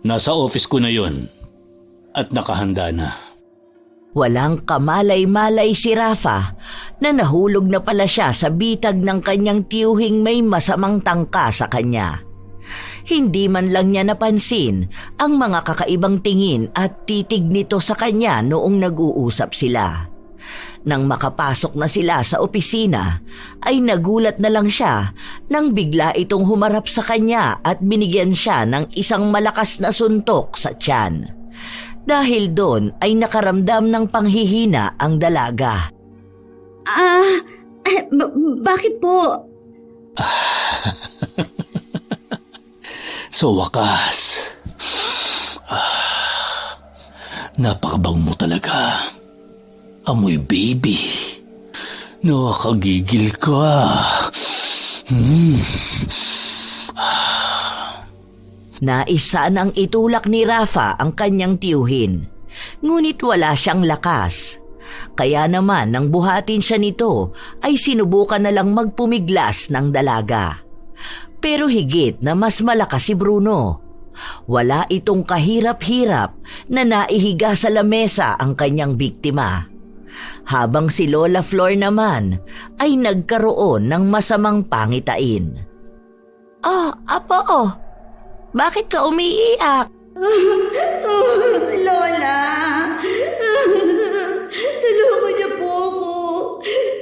Nasa office ko na yon at nakahanda na. Walang kamalay-malay si Rafa na nahulog na pala siya sa bitag ng kanyang tiyuhing may masamang tangka sa kanya. Hindi man lang niya napansin ang mga kakaibang tingin at titig nito sa kanya noong nag-uusap sila. Nang makapasok na sila sa opisina, ay nagulat na lang siya nang bigla itong humarap sa kanya at binigyan siya ng isang malakas na suntok sa tiyan. Dahil doon ay nakaramdam ng panghihina ang dalaga. Bakit po? Sa wakas. Napakabang mo talaga. Amoy baby. Nakakagigil ka. Naisa nang itulak ni Rafa ang kanyang tiyuhin, ngunit wala siyang lakas. Kaya naman nang buhatin siya nito ay sinubukan na lang magpumiglas ng dalaga. Pero higit na mas malakas si Bruno. Wala itong kahirap-hirap na naihiga sa lamesa ang kanyang biktima. Habang si Lola Flor naman ay nagkaroon ng masamang pangitain. Apo, bakit ka umiiyak? Lola, tulungan niyo po ako.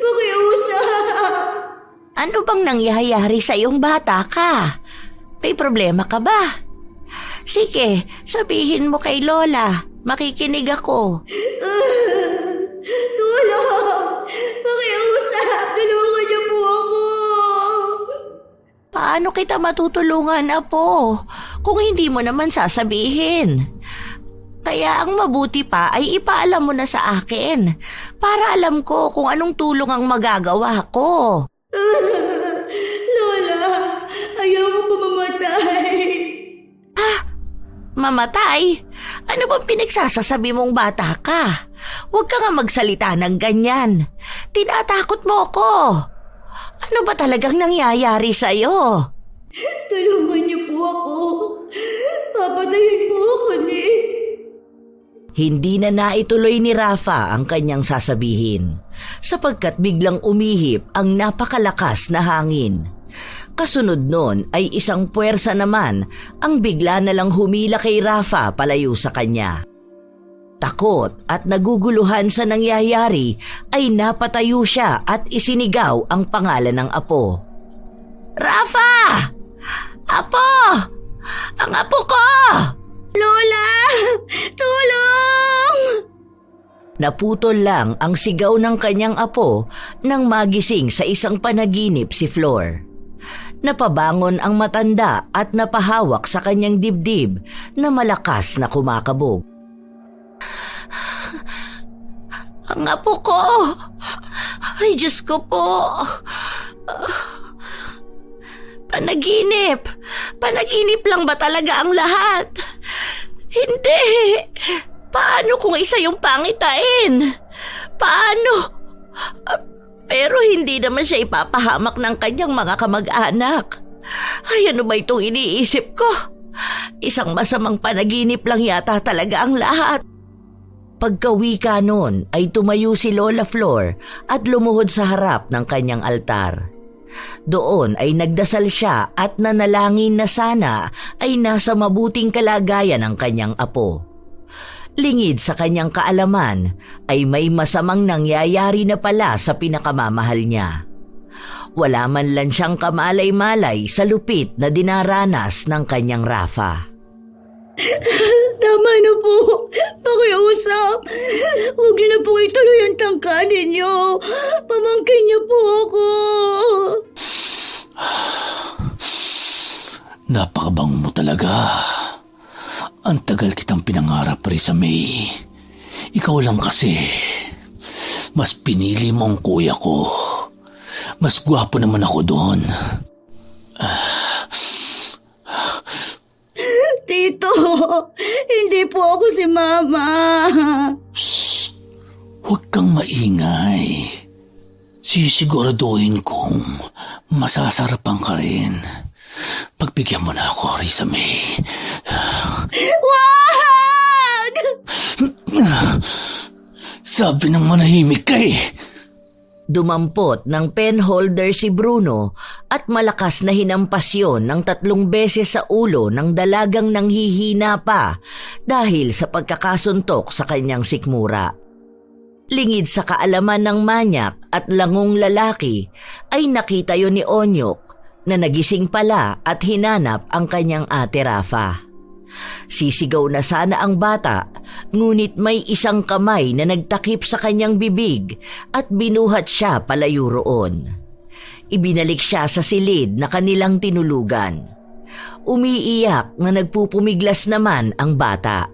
Pakiusap. Ano bang nangyayari sa iyong bata ka? May problema ka ba? Sige, sabihin mo kay Lola. Makikinig ako. Tulong! Pakiusap! Tulungan niyo po ako! Paano kita matutulungan, Apo, kung hindi mo naman sasabihin? Kaya ang mabuti pa ay ipaalam mo na sa akin para alam ko kung anong tulong ang magagawa ko. Lola, ayoko pa mamatay. Mamatay? Ano bang pinagsasasabi mong bata ka? Huwag ka nga magsalita ng ganyan. Tinatakot mo ako. Ano ba talagang nangyayari sa'yo? Tulungan niyo po ako. Papatayin po ako ni... Hindi na naituloy ni Rafa ang kanyang sasabihin, sapagkat biglang umihip ang napakalakas na hangin. Kasunod nun ay isang puwersa naman ang bigla na lang humila kay Rafa palayo sa kanya. takot at naguguluhan sa nangyayari ay napatayo siya at isinigaw ang pangalan ng apo. Rafa! Apo! Ang apo ko! Lola! Tulong! Naputol lang ang sigaw ng kanyang apo nang magising sa isang panaginip si Flor. Napabangon ang matanda at napahawak sa kanyang dibdib na malakas na kumakabog. Ang apo ko! Ay, Diyos ko po! Panaginip! Panaginip lang ba talaga ang lahat? Hindi! Paano kung isa yung pangitain? Paano? Pero hindi naman siya ipapahamak ng kanyang mga kamag-anak. Ay, ano ba itong iniisip ko? Isang masamang panaginip lang yata talaga ang lahat. Pagkawika noon ay tumayo si Lola Flor at lumuhod sa harap ng kanyang altar. Doon ay nagdasal siya at nanalangin na sana ay nasa mabuting kalagayan ang kanyang apo. Lingid sa kanyang kaalaman ay may masamang nangyayari na pala sa pinakamamahal niya. Wala man lang siyang kamalay-malay sa lupit na dinaranas ng kanyang Rafa. Tama na po. Pakiusap. Huwag niyo na po ituloy ang tangkanin niyo. Pamangkin niyo po ako. Napakabango mo talaga. Ang tagal kitang pinangarap, Risa May. Ikaw lang kasi. Mas pinili mo ang kuya ko. Mas gwapo naman ako doon. Tito, hindi po ako si Mama. Shh! Huwag kang maingay. Sisiguraduhin kong masasarapan ka rin. Pagbigyan mo na ako, Risa May. Wag! Sabi ng manahimik ka eh. Dumampot ng penholder si Bruno at malakas na hinampas yun ng 3 beses sa ulo ng dalagang nanghihina pa dahil sa pagkakasuntok sa kanyang sikmura. Lingid sa kaalaman ng manyak at langong lalaki ay nakita yon ni Onyok na nagising pala at hinanap ang kanyang ate Rafa. Sisigaw na sana ang bata, ngunit may isang kamay na nagtakip sa kanyang bibig at binuhat siya palayo roon. Ibinalik siya sa silid na kanilang tinulugan. Umiiyak na nagpupumiglas naman ang bata.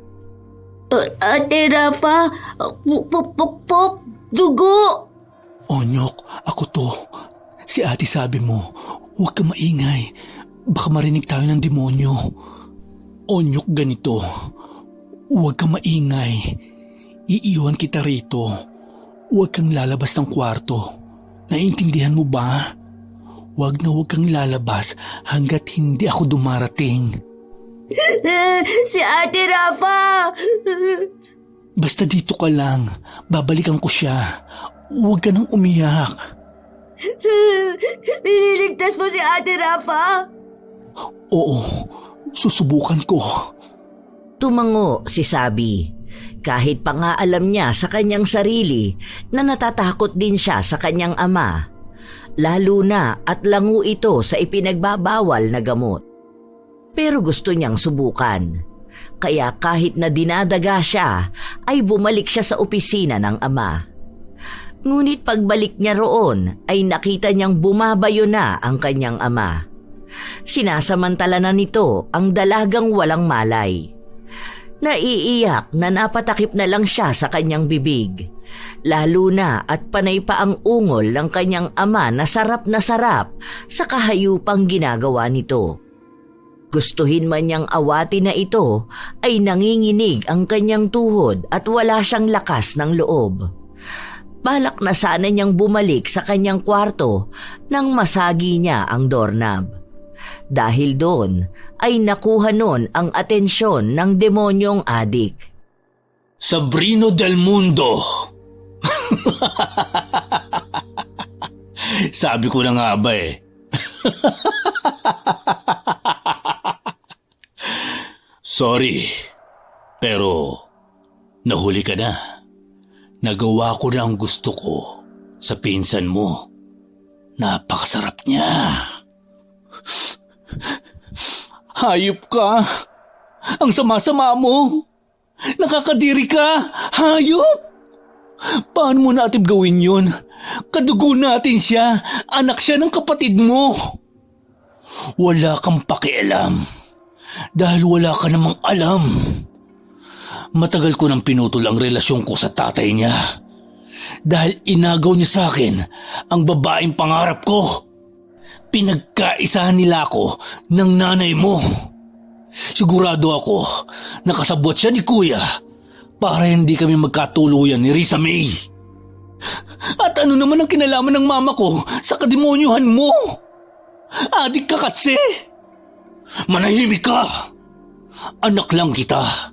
Ate Rafa, pupukpok, dugo. Onyok, ako to. Si ate sabi mo, huwag ka maingay. Baka marinig tayo ng demonyo. Onyok, ganito. Huwag kang maingay. Iiwan kita rito. Huwag kang lalabas ng kwarto. Naiintindihan mo ba? Huwag kang lalabas hanggat hindi ako dumarating. Si Ate Rafa. Basta dito ka lang. Babalikan ko siya. Huwag ka nang umiyak. Ililigtas mo si Ate Rafa? Oo, susubukan ko. Tumango si Sabi. Kahit pa nga alam niya sa kanyang sarili na natatakot din siya sa kanyang ama. Lalo na at lango ito sa ipinagbabawal na gamot. Pero gusto niyang subukan. Kaya kahit na dinadaga siya, ay bumalik siya sa opisina ng ama. Ngunit pagbalik niya roon ay nakita niyang bumabayo na ang kanyang ama. Sinasamantala na nito ang dalagang walang malay. Naiiyak na napatakip na lang siya sa kanyang bibig. Lalo na at panay pa ang ungol ng kanyang ama na sarap sa kahayupang ginagawa nito. Gustuhin man niyang awati na ito ay nanginginig ang kanyang tuhod at wala siyang lakas ng loob. Balak na sana niyang bumalik sa kanyang kwarto nang masagi niya ang doorknob. Dahil doon ay nakuha nun ang atensyon ng demonyong adik. Sabrino del Mundo! Sabi ko na nga ba eh. Sorry, pero Nahuli ka na. Nagawa ko na ang gusto ko sa pinsan mo. Napakasarap niya. Hayop ka. Ang sama-sama mo. Nakakadiri ka. Hayop. Paano mo natin gawin yun? Kadugo natin siya. Anak siya ng kapatid mo. Wala kang pakialam. Dahil wala ka namang alam. Matagal ko nang pinutol ang relasyon ko sa tatay niya. Dahil inagaw niya sa akin ang babaeng pangarap ko. Pinagkaisahan nila ako ng nanay mo. Sigurado ako nakasabot siya ni Kuya para hindi kami magkatuluyan ni Risa May. At ano naman ang kinalaman ng mama ko sa kademonyuhan mo? Adik ka kasi. Manahimik ka. Anak lang kita.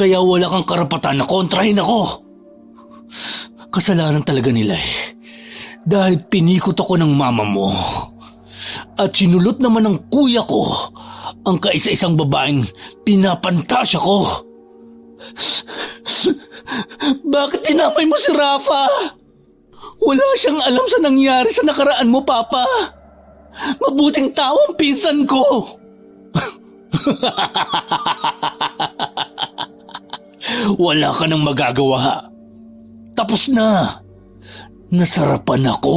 Kaya wala kang karapatan na kontrahin ako. Kasalanan talaga nila eh. Dahil pinikot ako ng mama mo. At sinulot naman ng kuya ko ang kaisa-isang babaeng pinapantasya ko. Bakit tinamay mo si Rafa? Wala siyang alam sa nangyari sa nakaraan mo, Papa. Mabuting tao ang pinsan ko. Wala ka nang magagawa. Tapos na. Nasarapan ako.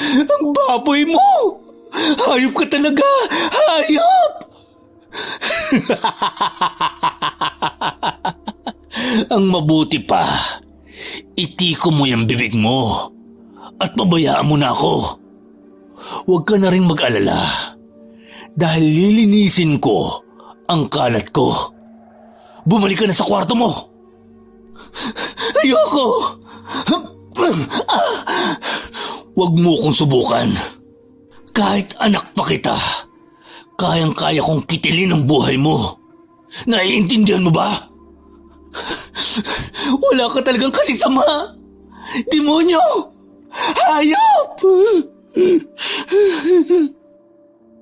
Ang baboy mo! Hayop ka talaga! Hayop! Ang mabuti pa, itiko mo yung bibig mo at pabayaan mo na ako. Huwag ka na rin mag-alala dahil lilinisin ko ang kalat ko. Bumalik ka na sa kwarto mo. Ayoko! Huwag mo kong subukan. Kahit anak pa kita, kayang-kaya kong kitilin ang buhay mo. Naiintindihan mo ba? Wala ka talagang kasisama. Demonyo! Hayop!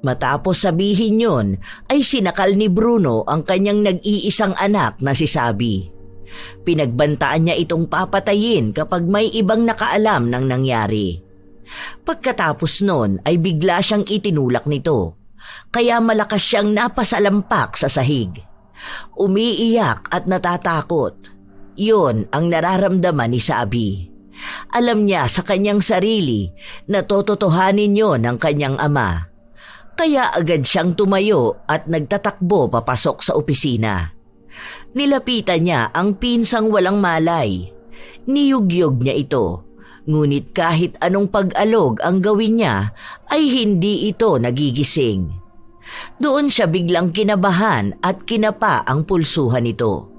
Matapos sabihin yon, ay sinakal ni Bruno ang kanyang nag-iisang anak na si Sabi. Pinagbantaan niya itong papatayin kapag may ibang nakaalam ng nangyari. Pagkatapos nun ay bigla siyang itinulak nito, kaya malakas siyang napasalampak sa sahig. Umiiyak at natatakot. Yun ang nararamdaman ni Sabi. Alam niya sa kanyang sarili na tototohanin yon ng kanyang ama. Kaya agad siyang tumayo at nagtatakbo papasok sa opisina. Nilapitan niya ang pinsang walang malay. Niyugyog niya ito, ngunit kahit anong pag-alog ang gawin niya ay hindi ito nagigising. Doon siya biglang kinabahan at kinapa ang pulsuhan nito.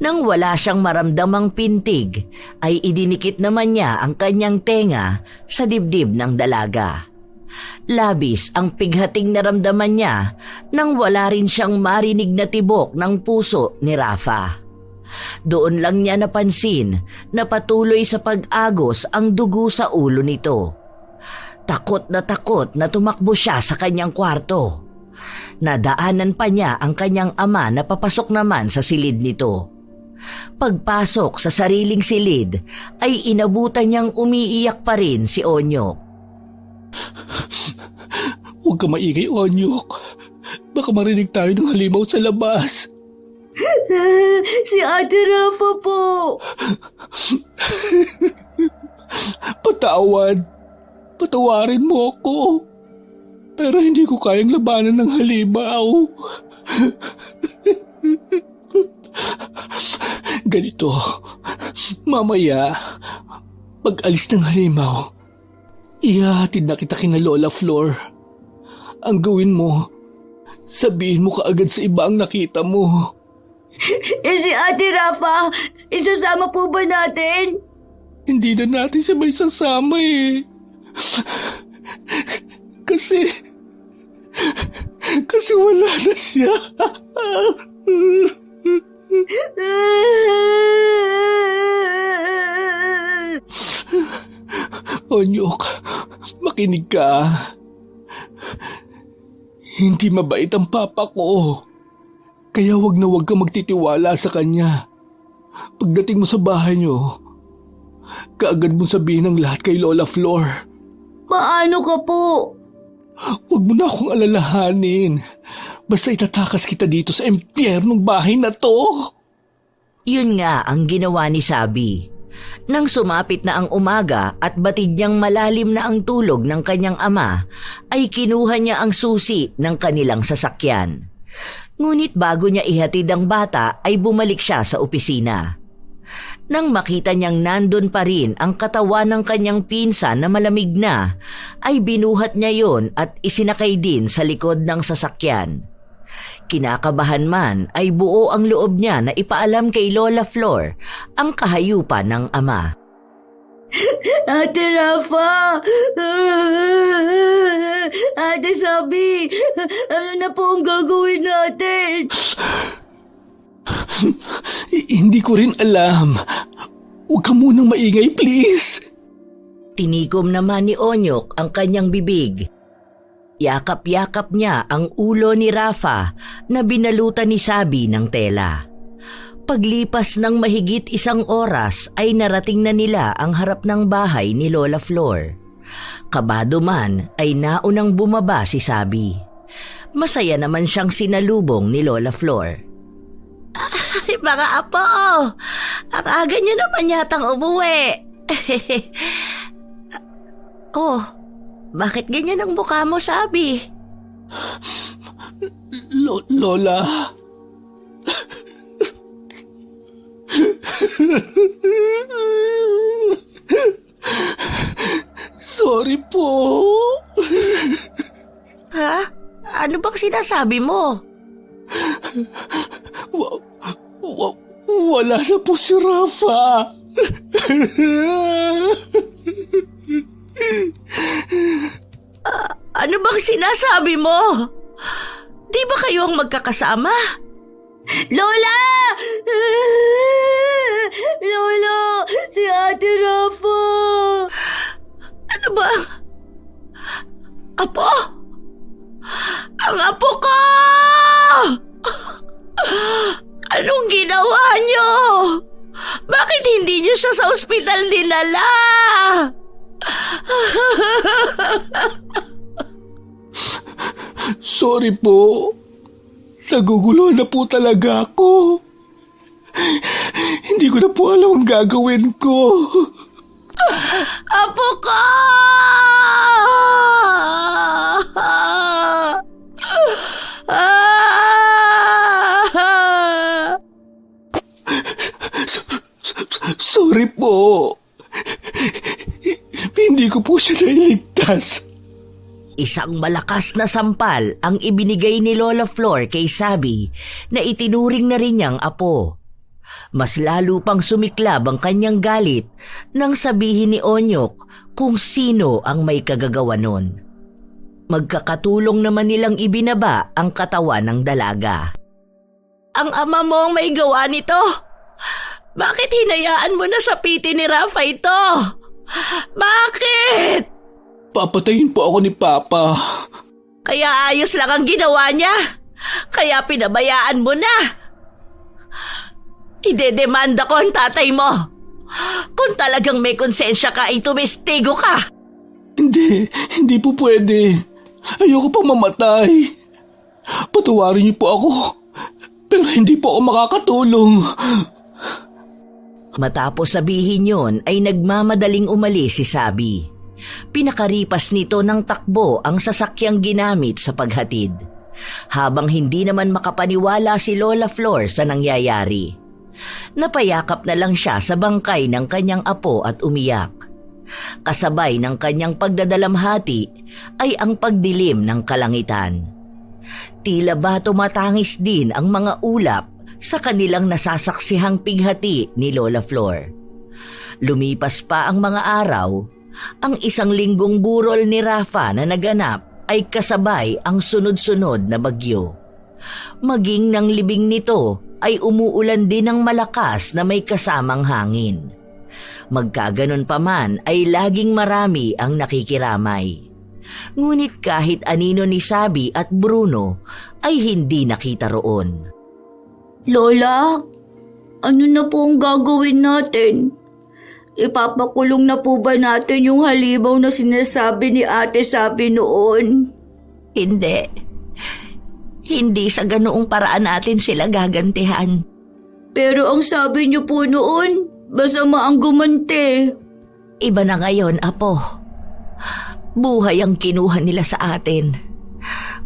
Nang wala siyang maramdamang pintig, ay idinikit naman niya ang kanyang tenga sa dibdib ng dalaga. Labis ang pighating naramdaman niya nang wala rin siyang marinig na tibok ng puso ni Rafa. Doon lang niya napansin na patuloy sa pag-agos ang dugo sa ulo nito. Takot na tumakbo siya sa kanyang kwarto. Nadaanan pa niya ang kanyang ama na papasok naman sa silid nito. Pagpasok sa sariling silid ay inabutan niyang umiiyak pa rin si Onyok. Huwag ka maingay, Onyok. Baka marinig tayo ng halimaw sa labas. Si Ate Rafa po. Patawarin mo ako. Pero hindi ko kayang labanan ng halimaw. Ganito, mamaya, pag alis ng halimaw, ihahatid na kita kina Lola Flor. Ang gawin mo, sabihin mo kaagad sa iba ang nakita mo. Si Ate Rafa, isasama po ba natin? Hindi na natin siya may sasama eh. Kasi wala na siya. Onyok, makinig ka. Hindi mabait ang papa ko. Kaya wag na wag ka magtitiwala sa kanya. Pagdating mo sa bahay niyo, kaagad mo sabihin ang lahat kay Lola Flor. Paano ka po? Huwag mo na akong alalahanin. Basta itatakas kita dito sa impyernong bahay na to. Yun nga ang ginawa ni Sabi. Nang sumapit na ang umaga at batid niyang malalim na ang tulog ng kanyang ama, ay kinuha niya ang susi ng kanilang sasakyan. Ngunit bago niya ihatid ang bata ay bumalik siya sa opisina. Nang makita niyang nandun pa rin ang katawan ng kanyang pinsan na malamig na, ay binuhat niya yon at isinakay din sa likod ng sasakyan. Kinakabahan man ay buo ang loob niya na ipaalam kay Lola Flor ang kahayupan ng ama. Ate Rafa! Ate Sabi! Ano na po ang gagawin natin? Hindi ko rin alam. Huwag ka munang maingay, please. Tinikom naman ni Onyok ang kanyang bibig. Yakap-yakap niya ang ulo ni Rafa na binalutan ni Sabi ng tela. Paglipas ng mahigit 1 oras ay narating na nila ang harap ng bahay ni Lola Flor. Kabado man ay naunang bumaba si Sabi. Masaya naman siyang sinalubong ni Lola Flor. Ay, mga apo! Ang aga niyo naman yatang umuwi. Oh, bakit ganyan ang mukha mo, Sabi? Lola. Sorry po. Ha? Ano bang sinasabi mo? Wala na po si Rafa. Ano bang sinasabi mo? Di ba kayo ang magkakasama? Lola! Lola! Si Ate Rafa! Ano ba? Apo? Ang apo ko! Anong ginawa niyo? Bakit hindi niyo siya sa ospital dinala? Sorry po. Nagugulo na po talaga ako. Hindi ko na po alam ang gagawin ko. Apo ko! Sorry po. Hindi ko po siya nailigtas. Isang malakas na sampal ang ibinigay ni Lola Flor kay Sabi na itinuring na rin niyang apo. Mas lalo pang sumiklab ang kanyang galit nang sabihin ni Onyok kung sino ang may kagagawa nun. Magkakatulong naman nilang ibinaba ang katawan ng dalaga. Ang ama mo ang may gawa nito? Bakit hinayaan mo na sapitin ni Rafa ito? Bakit? Papatayin po ako ni Papa. Kaya ayos lang ang ginawa niya. Kaya pinabayaan mo na. Idedemanda ko ang tatay mo. Kung talagang may konsensya ka, itumistigo ka. Hindi po pwede. Ayoko pang mamatay. Patawarin niyo po ako. Pero hindi po ako makakatulong. Matapos sabihin yon ay nagmamadaling umalis si Sabi. Pinakaripas nito ng takbo ang sasakyang ginamit sa paghatid. Habang hindi naman makapaniwala si Lola Flor sa nangyayari. Napayakap na lang siya sa bangkay ng kanyang apo at umiyak. Kasabay ng kanyang pagdadalamhati ay ang pagdilim ng kalangitan. Tila ba tumatangis din ang mga ulap sa kanilang nasasaksihang pighati ni Lola Flor. Lumipas pa ang mga araw, ang 1 linggong burol ni Rafa na naganap ay kasabay ang sunod-sunod na bagyo. Maging ng libing nito ay umuulan din ng malakas na may kasamang hangin. Magkaganon pa man ay laging marami ang nakikiramay. Ngunit kahit anino ni Sabi at Bruno ay hindi nakita roon. Lola, ano na po ang gagawin natin? Ipapakulong na po ba natin yung halimaw na sinasabi ni Ate Sabi noon? Hindi. Hindi sa ganoong paraan natin sila gagantihan. Pero ang sabi niyo po noon, masama ang gumante. Iba na ngayon, Apo. Buhay ang kinuha nila sa atin.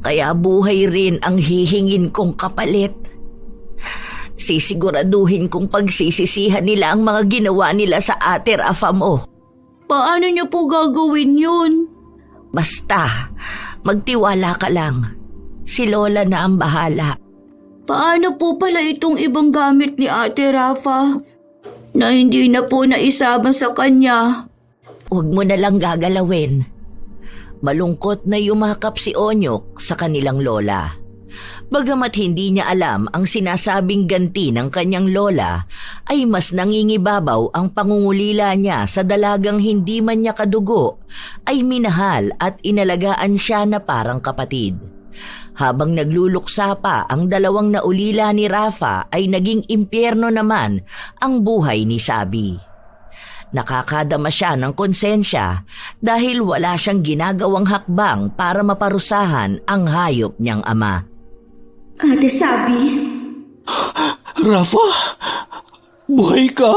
Kaya buhay rin ang hihingin kong kapalit. Sisiguraduhin kong pagsisisihan nila ang mga ginawa nila sa ate Rafa mo. Paano niyo po gagawin yun? Basta, magtiwala ka lang. Si Lola na ang bahala. Paano po pala itong ibang gamit ni Ate Rafa na hindi na po naisama sa kanya? Huwag mo na lang gagalawin. Malungkot na yumakap si Onyok sa kanilang lola. Bagamat hindi niya alam ang sinasabing ganti ng kanyang lola, ay mas nangingibabaw ang pangungulila niya sa dalagang hindi man niya kadugo, ay minahal at inalagaan siya na parang kapatid. Habang nagluluksa pa ang dalawang naulila ni Rafa ay naging impyerno naman ang buhay ni Sabi. Nakakadama siya ng konsensya dahil wala siyang ginagawang hakbang para maparusahan ang hayop niyang ama. Ate Sabi? Rafa, buhay ka?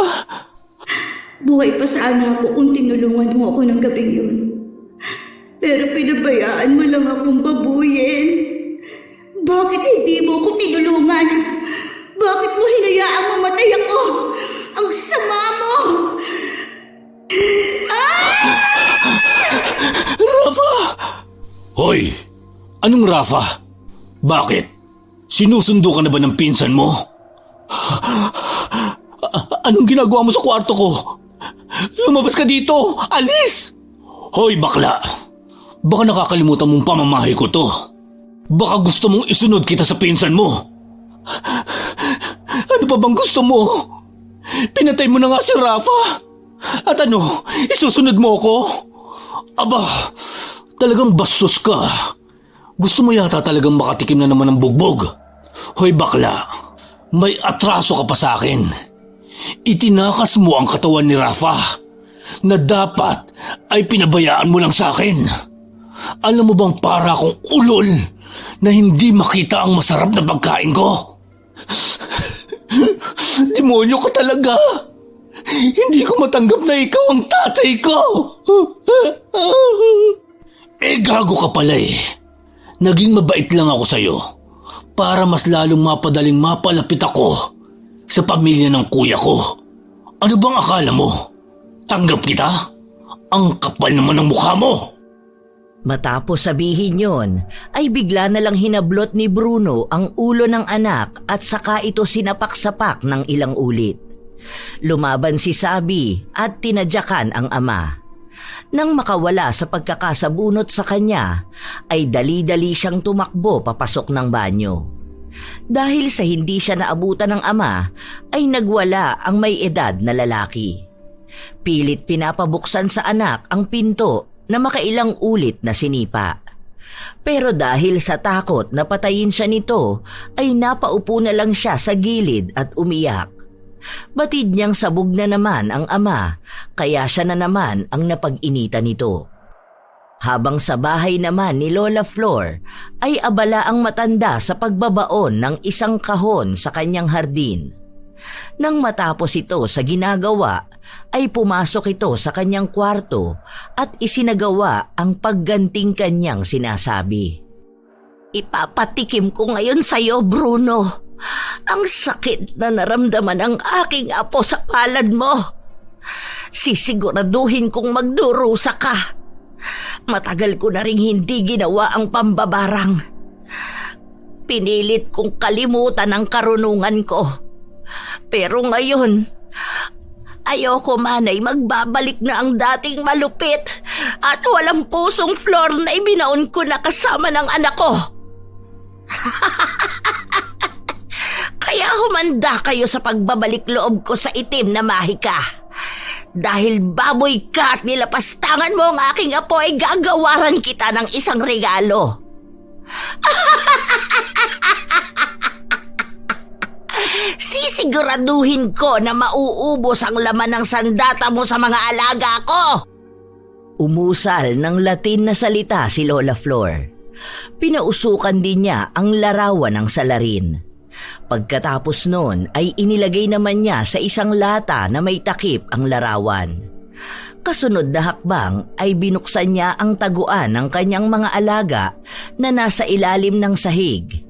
Buhay pa sana ako kung tinulungan mo ako ng gabing yun. Pero pinabayaan mo lang akong babuyin. Bakit hindi mo ko tinulungan? Bakit mo hinayaang mamatay ako? Ang sama mo! Rafa! Hoy! Anong Rafa? Bakit? Sinusundo ka na ba ng pinsan mo? Anong ginagawa mo sa kwarto ko? Lumabas ka dito! Alis! Hoy, bakla! Baka nakakalimutan mong pamamahay ko to. Baka gusto mong isunod kita sa pinsan mo. Ano pa bang gusto mo? Pinatay mo na nga si Rafa. At ano, isusunod mo ko? Aba, talagang bastos ka. Gusto mo yata talagang makatikim na naman ng bugbog. Hoy bakla, may atraso ka pa sa akin. Itinakas mo ang katawan ni Rafa na dapat ay pinabayaan mo lang sa akin. Alam mo bang para akong ulol na hindi makita ang masarap na pagkain ko? Demonyo ka talaga. Hindi ko matanggap na ikaw ang tatay ko. Gago ka pala eh. Naging mabait lang ako sa'yo para mas lalong mapadaling mapalapit ako sa pamilya ng kuya ko. Ano bang akala mo? Tanggap kita? Ang kapal naman ng mukha mo. Matapos sabihin yon, ay bigla na lang hinablot ni Bruno ang ulo ng anak at saka ito sinapak-sapak ng ilang ulit. Lumaban si Sabi at tinadyakan ang ama. Nang makawala sa pagkakasabunot sa kanya, ay dali-dali siyang tumakbo papasok ng banyo. Dahil sa hindi siya naabutan ng ama, ay nagwala ang may edad na lalaki. Pilit pinapabuksan sa anak ang pinto na makailang ulit na sinipa. Pero dahil sa takot na patayin siya nito, ay napaupo na lang siya sa gilid at umiyak. Batid niyang sabog na naman ang ama, kaya siya na naman ang napag-inita nito. Habang sa bahay naman ni Lola Flor, ay abala ang matanda sa pagbabaon ng isang kahon sa kanyang hardin. Nang matapos ito sa ginagawa, ay pumasok ito sa kanyang kwarto at isinagawa ang pagganting kanyang sinasabi. Ipapatikim ko ngayon sa iyo, Bruno. Ang sakit na naramdaman ng aking apo sa palad mo. Sisiguraduhin kong magdurusa ka. Matagal ko na ring hindi ginawa ang pambabarang. Pinilit kong kalimutan ang karunungan ko. Pero ngayon, ayoko man ay magbabalik na ang dating malupit at walang pusong Flor na ibinaon ko na kasama ng anak ko. Kaya humanda kayo sa pagbabalik loob ko sa itim na mahika. Dahil baboy ka at nilapastangan mo ang aking apo ay gagawaran kita ng isang regalo. Sisiguraduhin ko na mauubos ang laman ng sandata mo sa mga alaga ko. Umusal ng Latin na salita si Lola Flor. Pinausukan din niya ang larawan ng salarin. Pagkatapos noon ay inilagay naman niya sa isang lata na may takip ang larawan. Kasunod na hakbang ay binuksan niya ang taguan ng kanyang mga alaga na nasa ilalim ng sahig.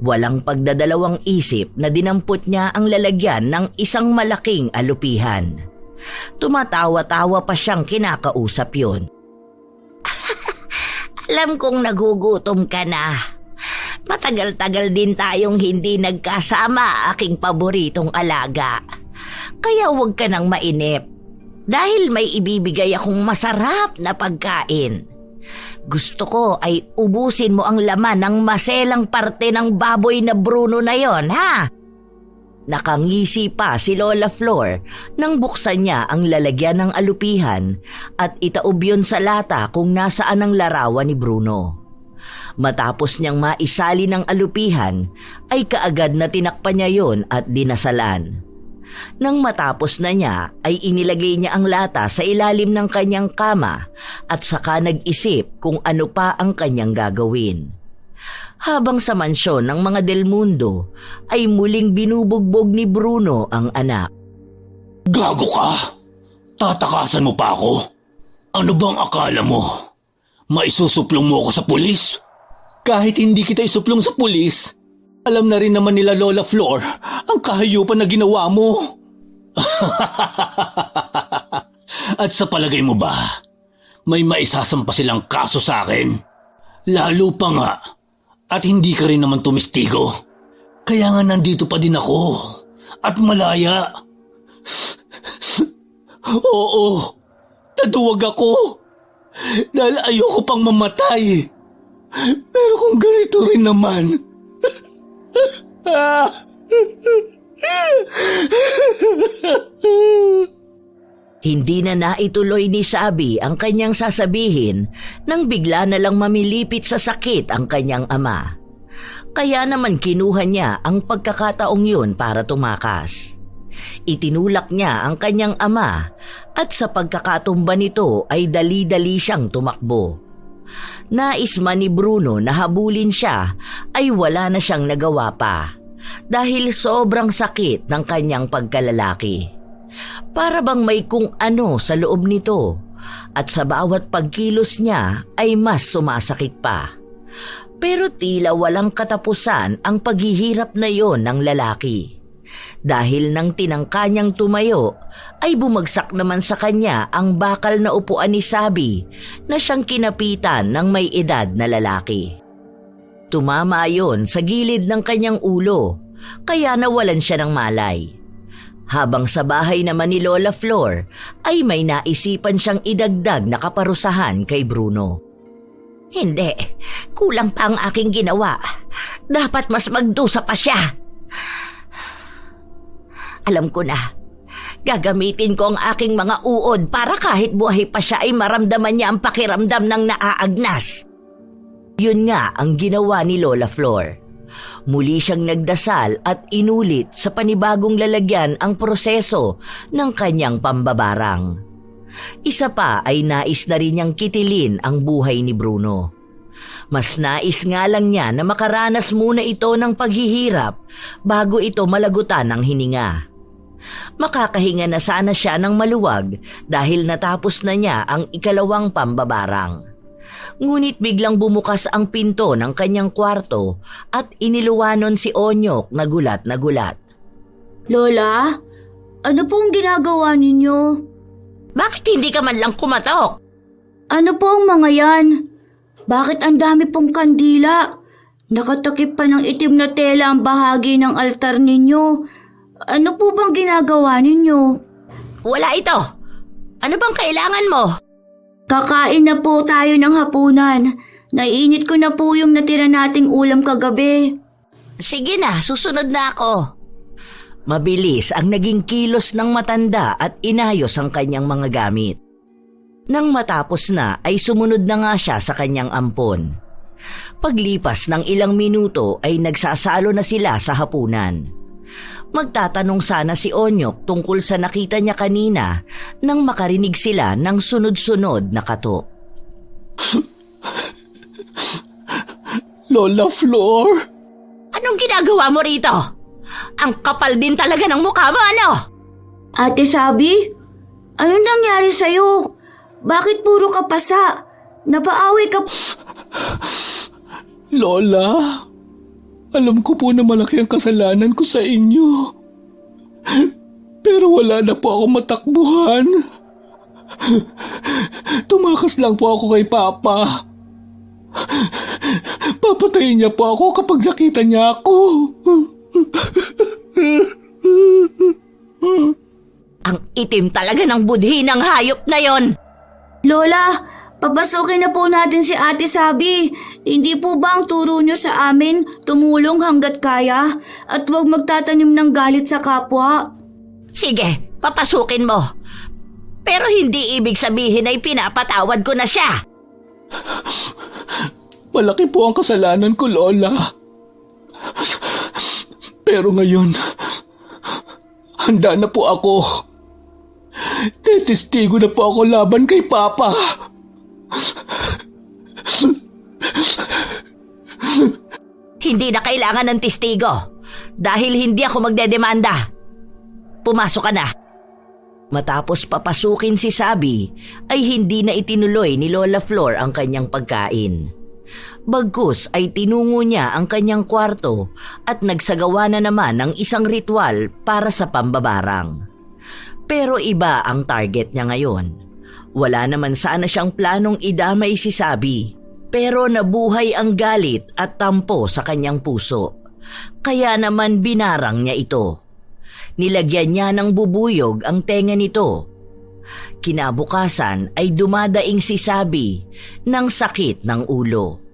Walang pagdadalawang isip na dinampot niya ang lalagyan ng isang malaking alupihan. Tumatawa-tawa pa siyang kinakausap yun. Alam kong nagugutom ka na. Matagal-tagal din tayong hindi nagkasama, aking paboritong alaga. Kaya huwag ka nang mainip. Dahil may ibibigay akong masarap na pagkain. Gusto ko ay ubusin mo ang laman ng maselang parte ng baboy na Bruno na yon, ha? Nakangisi pa si Lola Flor nang buksan niya ang lalagyan ng alupihan at itaob yun sa lata kung nasaan ang larawan ni Bruno. Matapos niyang maisali ng alupihan, ay kaagad na tinakpan niya yon at dinasalan. Nang matapos na niya, ay inilagay niya ang lata sa ilalim ng kanyang kama at saka nag-isip kung ano pa ang kanyang gagawin. Habang sa mansyon ng mga Del Mundo, ay muling binubugbog ni Bruno ang anak. Gago ka! Tatakasan mo pa ako? Ano bang akala mo? Maisusuplong mo ako sa pulis? Kahit hindi kita isuplong sa pulis, alam na rin naman nila Lola Flor ang kahayupan na ginawa mo. At sa palagay mo ba, may maisasampa silang kaso sa akin? Lalo pa nga, at hindi ka rin naman tumistigo. Kaya nga nandito pa din ako, at malaya. Oo, naduwag ako. Dahil ayoko pang mamatay. Pero kung ganito rin naman... Hindi na naituloy ni Sabi ang kanyang sasabihin nang bigla na lang mamilipit sa sakit ang kanyang ama. Kaya naman kinuha niya ang pagkakataong yun para tumakas. Itinulak niya ang kanyang ama at sa pagkakatumba nito ay dali-dali siyang tumakbo. Nais man ni Bruno na habulin siya ay wala na siyang nagawa pa dahil sobrang sakit ng kanyang pagkalalaki. Para bang may kung ano sa loob nito at sa bawat pagkilos niya ay mas sumasakit pa. Pero tila walang katapusan ang paghihirap na yon ng lalaki. Dahil nang tinangka niyang tumayo, ay bumagsak naman sa kanya ang bakal na upuan ni Sabi na siyang kinapitan ng may edad na lalaki. Tumama yon sa gilid ng kanyang ulo, kaya nawalan siya ng malay. Habang sa bahay naman ni Lola Flor, ay may naisipan siyang idagdag na kaparusahan kay Bruno. Hindi, kulang pa ang aking ginawa. Dapat mas magdusa pa siya. Alam ko na, gagamitin ko ang aking mga uod para kahit buhay pa siya ay maramdaman niya ang pakiramdam ng naaagnas. Yun nga ang ginawa ni Lola Flor. Muli siyang nagdasal at inulit sa panibagong lalagyan ang proseso ng kanyang pambabarang. Isa pa ay nais na rin niyang kitilin ang buhay ni Bruno. Mas nais nga lang niya na makaranas muna ito ng paghihirap bago ito malagutan ng hininga. Makakahinga na sana siya ng maluwag dahil natapos na niya ang ikalawang pambabarang. Ngunit biglang bumukas ang pinto ng kanyang kwarto at iniluwanon si Onyok na gulat na gulat. Lola, ano pong ginagawa ninyo? Bakit hindi ka man lang kumatok? Ano po ang mga yan? Bakit ang dami pong kandila? Nakatakip pa ng itim na tela ang bahagi ng altar ninyo. Ano po bang ginagawa ninyo? Wala ito. Ano bang kailangan mo? Kakain na po tayo ng hapunan. Naiinit ko na po yung natira nating ulam kagabi. Sige na, susunod na ako. Mabilis ang naging kilos ng matanda at inayos ang kanyang mga gamit. Nang matapos na ay sumunod na nga siya sa kanyang ampon. Paglipas ng ilang minuto ay nagsasalo na sila sa hapunan. Magtatanong sana si Onyok tungkol sa nakita niya kanina nang makarinig sila ng sunod-sunod na katok. Lola Flor? Anong ginagawa mo rito? Ang kapal din talaga ng mukha mo, ano? Ate Sabi, anong nangyari sa'yo? Bakit puro ka pasa? Napaaway ka... Lola, alam ko po na malaki ang kasalanan ko sa inyo. Pero wala na po ako matakbuhan. Tumakas lang po ako kay Papa. Papatayin niya po ako kapag nakita niya ako. Ang itim talaga ng budhi ng hayop na yon. Lola, papasukin na po natin si Ate Sabi. Hindi po ba ang turo niyo sa amin tumulong hanggat kaya at huwag magtatanim ng galit sa kapwa? Sige, papasukin mo. Pero hindi ibig sabihin ay pinapatawad ko na siya. Malaki po ang kasalanan ko, Lola. Pero ngayon, handa na po ako. Testigo na po ako laban kay Papa. Hindi na kailangan ng testigo dahil hindi ako magdedemanda. Pumasok ka na. Matapos papasukin si Sabi, ay hindi na itinuloy ni Lola Flor ang kanyang pagkain. Bagkus ay tinungo niya ang kanyang kwarto at nagsagawa na naman ng isang ritual para sa pambabarang. Pero iba ang target niya ngayon. Wala naman sana siyang planong idamay si Sabi, pero nabuhay ang galit at tampo sa kanyang puso. Kaya naman binarang niya ito. Nilagyan niya ng bubuyog ang tenga nito. Kinabukasan ay dumadaing si Sabi ng sakit ng ulo.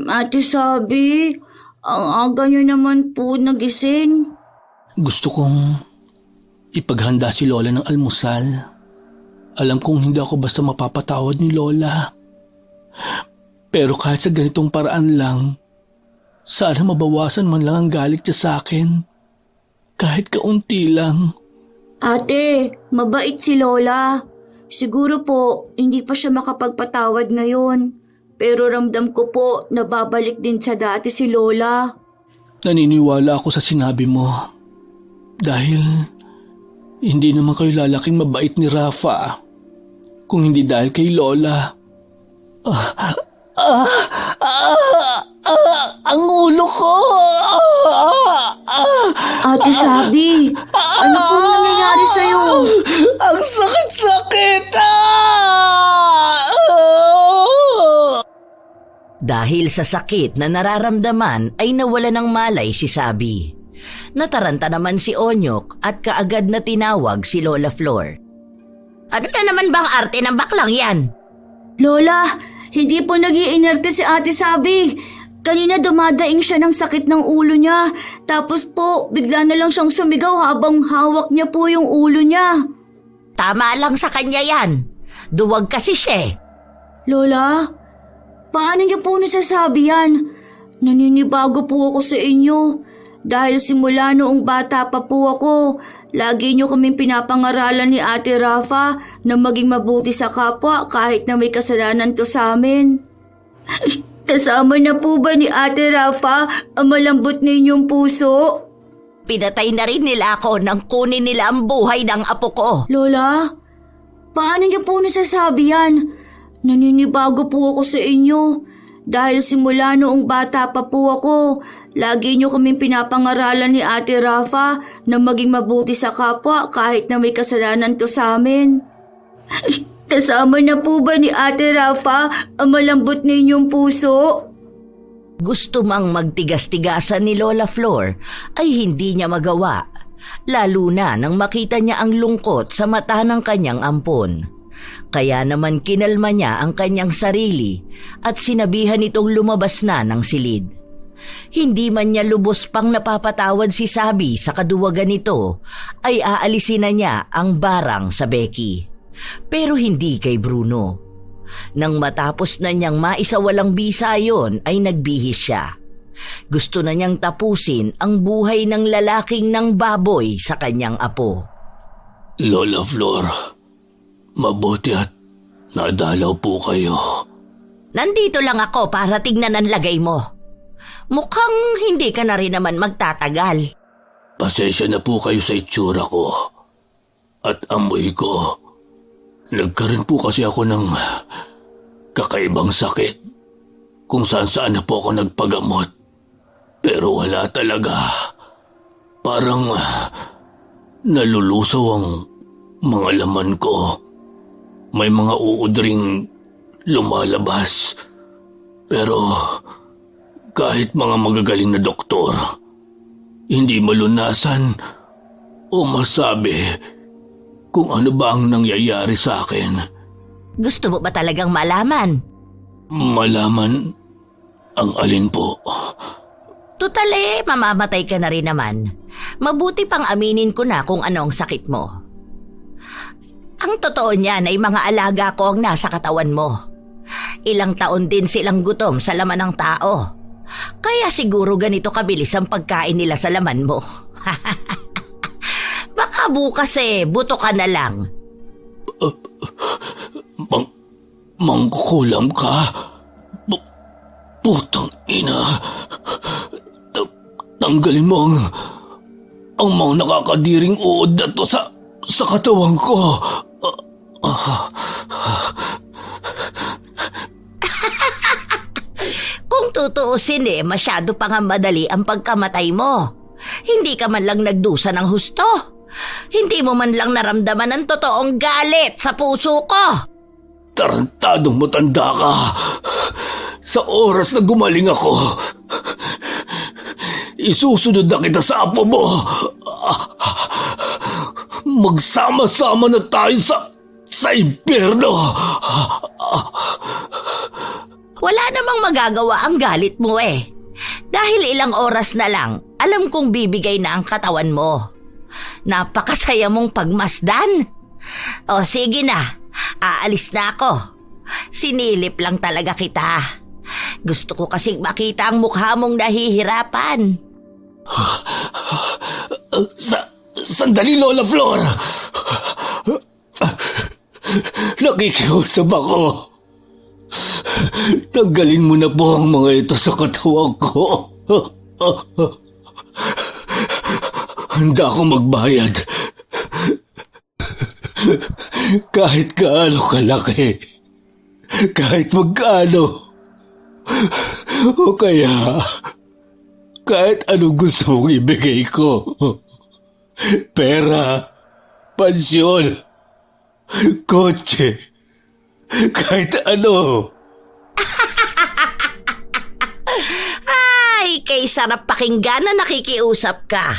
Ate Sabi, ang aga niyo naman po nagising. Gusto kong ipaghanda si Lola ng almusal. Alam kong hindi ako basta mapapatawad ni Lola. Pero kahit sa ganitong paraan lang, sana mabawasan man lang ang galit niya sa akin. Kahit kaunti lang. Ate, mabait si Lola. Siguro po, hindi pa siya makapagpatawad ngayon. Pero ramdam ko po na babalik din sa dati si Lola. Naniniwala ako sa sinabi mo. Dahil hindi naman kayo lalaking mabait ni Rafa. Kung hindi dahil kay Lola. Ang ulo ko! Ate Sabi, ano po nangyayari sa'yo? Ang sakit-sakit! Dahil sa sakit na nararamdaman ay nawala ng malay si Sabi. Nataranta naman si Onyok at kaagad na tinawag si Lola Flor. Ano na naman bang arte ng baklang yan? Lola, hindi po nag-iinerte si Ate Sabi. Kanina dumadaing siya ng sakit ng ulo niya. Tapos po, bigla na lang siyang sumigaw habang hawak niya po yung ulo niya. Tama lang sa kanya yan. Duwag kasi siya. Lola, paano niyo po nasasabi yan? Naninibago po ako sa inyo. Dahil simula noong bata pa po ako, lagi niyo kaming pinapangaralan ni Ate Rafa na maging mabuti sa kapwa kahit na may kasalanan to sa amin. Kasama na po ba ni Ate Rafa ang malambot na inyong puso? Pinatay na rin nila ako nang kunin nila ang buhay ng apo ko. Lola, paano niyo po nasasabi yan? Naninibago po ako sa inyo. Dahil simula noong bata pa po ako, lagi niyo kaming pinapangaralan ni Ate Rafa na maging mabuti sa kapwa kahit na may kasalanan to sa amin. Kasama na po ba ni Ate Rafa ang malambot na inyong puso? Gusto mang magtigas-tigasan ni Lola Flor ay hindi niya magawa, lalo na nang makita niya ang lungkot sa mata ng kanyang ampon. Kaya naman kinalma niya ang kanyang sarili at sinabihan itong lumabas na ng silid. Hindi man niya lubos pang napapatawad si Sabi sa kaduwagan nito, ay aalisin na niya ang barang sa Becky. Pero hindi kay Bruno. Nang matapos na niyang maisawalang bisa yon ay nagbihis siya. Gusto na niyang tapusin ang buhay ng lalaking ng baboy sa kanyang apo. Lola Flor, mabuti at nadalaw po kayo. Nandito lang ako para tignan ang lagay mo. Mukhang hindi ka na rin naman magtatagal. Pasensya na po kayo sa itsura ko at amoy ko. Nagkaroon po kasi ako ng kakaibang sakit kung saan na po ako nagpagamot. Pero wala talaga. Parang nalulusaw ang mga laman ko. May mga uod ring lumalabas. Pero kahit mga magagaling na doktor, hindi malunasan o masabi kung ano ba ang nangyayari sa akin. Gusto mo ba talagang malaman? Malaman ang alin po? Tutale, mamamatay ka na rin naman. Mabuti pang aminin ko na kung ano ang sakit mo. Ang totoo niyan ay mga alaga ko ang nasa katawan mo. Ilang taon din silang gutom sa laman ng tao. Kaya siguro ganito kabilis ang pagkain nila sa laman mo. Baka bukas buto ka na lang. Mangkukulam ka? Putang ina. Tanggalin mo ang mga nakakadiring uod na to sa katawan ko. Kung tutuusin masyado pa nga madali ang pagkamatay mo. Hindi ka man lang nagdusa ng husto. Hindi mo man lang naramdaman ang totoong galit sa puso ko. Tarantadong matanda ka. Sa oras na gumaling ako, isusunod na kita sa apo mo. Magsama-sama na tayo sa impyerno. Wala namang magagawa ang galit mo Dahil ilang oras na lang, alam kong bibigay na ang katawan mo. Napakasaya mong pagmasdan. O sige na, aalis na ako. Sinilip lang talaga kita. Gusto ko kasing makita ang mukha mong nahihirapan. Sandali, Lola Flor. Nakikiusap ako. Tanggalin mo na po ang mga ito sa katawan ko. Handa akong magbayad. Kahit gaano kalaki. Kahit magkano. O kaya, kahit anong gusto mong ibigay ko. Pera, pansyon, kotse, kahit ano. Ay, kay sarap pakinggan na nakikiusap ka.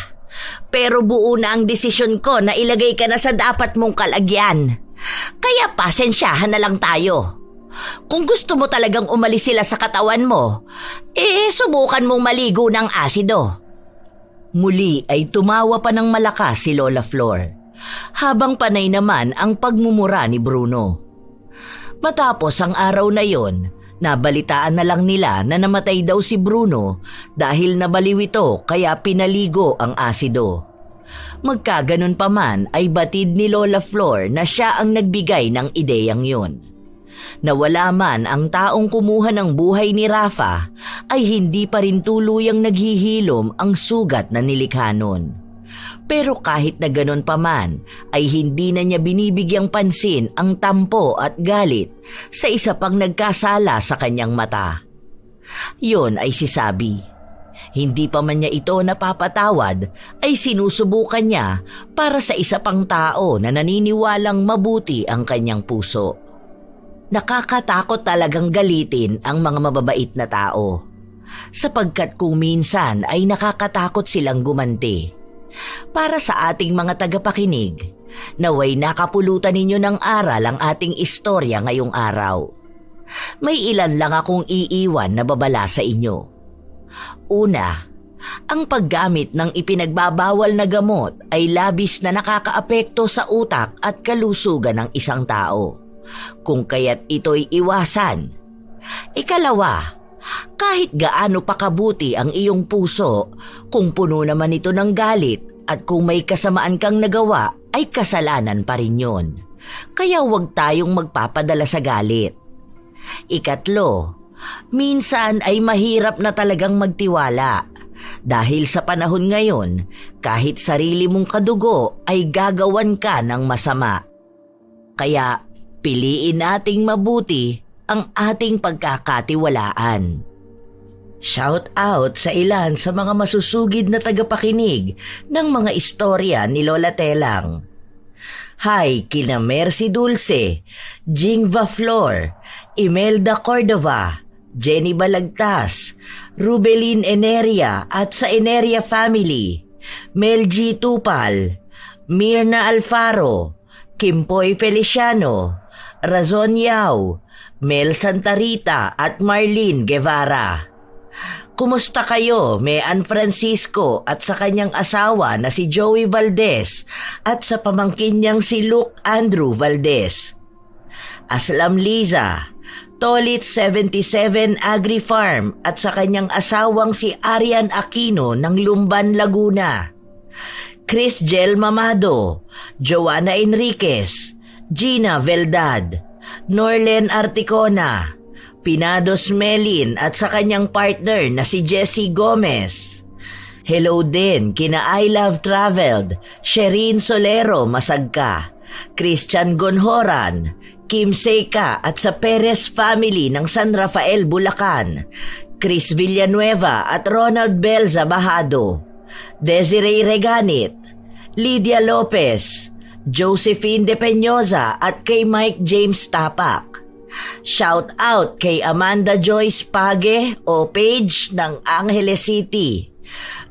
Pero buo na ang desisyon ko na ilagay ka na sa dapat mong kalagyan. Kaya pasensyahan na lang tayo. Kung gusto mo talagang umalis sila sa katawan mo, subukan mong maligo ng asido. Muli ay tumawa pa ng malakas si Lola Flor, habang panay naman ang pagmumura ni Bruno. Matapos ang araw na yon, nabalitaan na lang nila na namatay daw si Bruno dahil nabaliw ito kaya pinaligo ang asido. Magkaganon pa man ay batid ni Lola Flor na siya ang nagbigay ng ideyang yon. Nawala man ang taong kumuha ng buhay ni Rafa, ay hindi pa rin tuluyang naghihilom ang sugat na nilikha nun. Pero kahit na ganon pa man, ay hindi na niya binibigyang pansin ang tampo at galit sa isa pang nagkasala sa kanyang mata. Yon ay si Sabi. Hindi pa man niya ito napapatawad, ay sinusubukan niya para sa isa pang tao na naniniwalang mabuti ang kanyang puso. Nakakatakot talagang galitin ang mga mababait na tao, sapagkat kung minsan ay nakakatakot silang gumanti. Para sa ating mga tagapakinig, naway nakapulutan ninyo ng aral ang ating istorya ngayong araw. May ilan lang akong iiwan na babala sa inyo. Una, ang paggamit ng ipinagbabawal na gamot ay labis na nakakaapekto sa utak at kalusugan ng isang tao, kung kaya't ito'y iwasan. Ikalawa, kahit gaano pa kabuti ang iyong puso, kung puno naman ito ng galit at kung may kasamaan kang nagawa, ay kasalanan pa rin yun. Kaya huwag tayong magpapadala sa galit. Ikatlo, minsan ay mahirap na talagang magtiwala. Dahil sa panahon ngayon, kahit sarili mong kadugo ay gagawan ka ng masama. Kaya piliin nating mabuti ang ating pagkakatiwalaan. Shout out sa ilan sa mga masusugid na tagapakinig ng mga istorya ni Lola Telang. Hi kina Mercy Dulce, Jingva Flor, Imelda Cordova, Jenny Balagtas, Rubelin Eneria at sa Eneria Family, Mel G. Tupal, Mirna Alfaro, Kimpoy Feliciano, Razon Yao, Mel Santarita at Marlene Guevara. Kumusta kayo, Mean Francisco at sa kanyang asawa na si Joey Valdez at sa pamangkin niyang si Luke Andrew Valdez? Aslam Liza, Tolit 77 Agri Farm at sa kanyang asawang si Arian Aquino ng Lumban, Laguna. Chris Jel Mamado, Joanna Enriquez, Gina Veldad, Norlen Articona, Pinados Melin at sa kanyang partner na si Jessie Gomez. Hello din kina I Love Traveled, Sherin Solero Masagka, Christian Gonhoran, Kim Seika at sa Perez family ng San Rafael, Bulacan, Chris Villanueva at Ronald Belza Bahado, Desiree Reganit, Lydia Lopez, Josephine De Peñosa at kay Mike James Tapak. Shout out kay Amanda Joyce Page o Page ng Angeles City,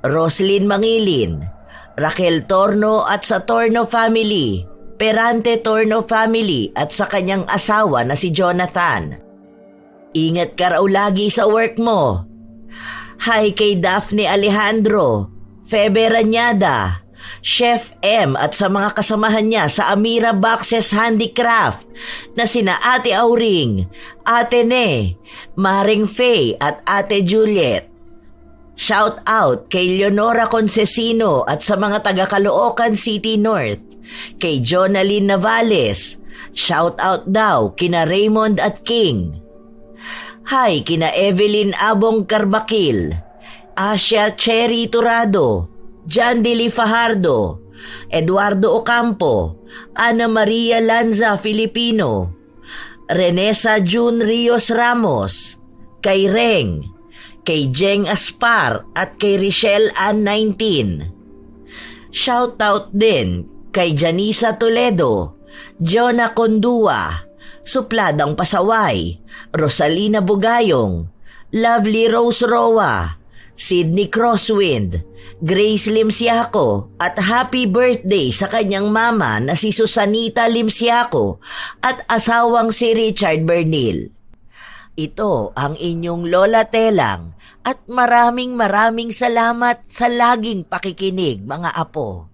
Roslyn Mangilin, Raquel Torno at sa Torno family, Perante Torno family at sa kanyang asawa na si Jonathan. Ingat ka raw lagi sa work mo. Hi kay Daphne Alejandro, Febe Ranyada, Chef M at sa mga kasamahan niya sa Amira Boxes Handicraft na sina Ate Auring, Ate Ne, Maring Faye at Ate Juliet. Shout out kay Leonora Concesino at sa mga taga Caloocan City North, kay Jonaline Navales. Shout out daw kina Raymond at King. Hi kina Evelyn Abong Carbakil, Asia Cherry Turado, John Dili Fajardo, Eduardo Ocampo, Ana Maria Lanza Filipino, Renesa June Rios Ramos, kay Reng, kay Jeng Aspar at kay Richelle Ann 19. Shoutout din kay Janisa Toledo, Jonah Condua, Supladang Pasaway, Rosalina Bugayong, Lovely Rose Roa, Sydney Crosswind, Grace Limsiaco at happy birthday sa kanyang mama na si Susanita Limsiaco at asawang si Richard Bernil. Ito ang inyong Lola Telang at maraming salamat sa laging pakikinig mga apo.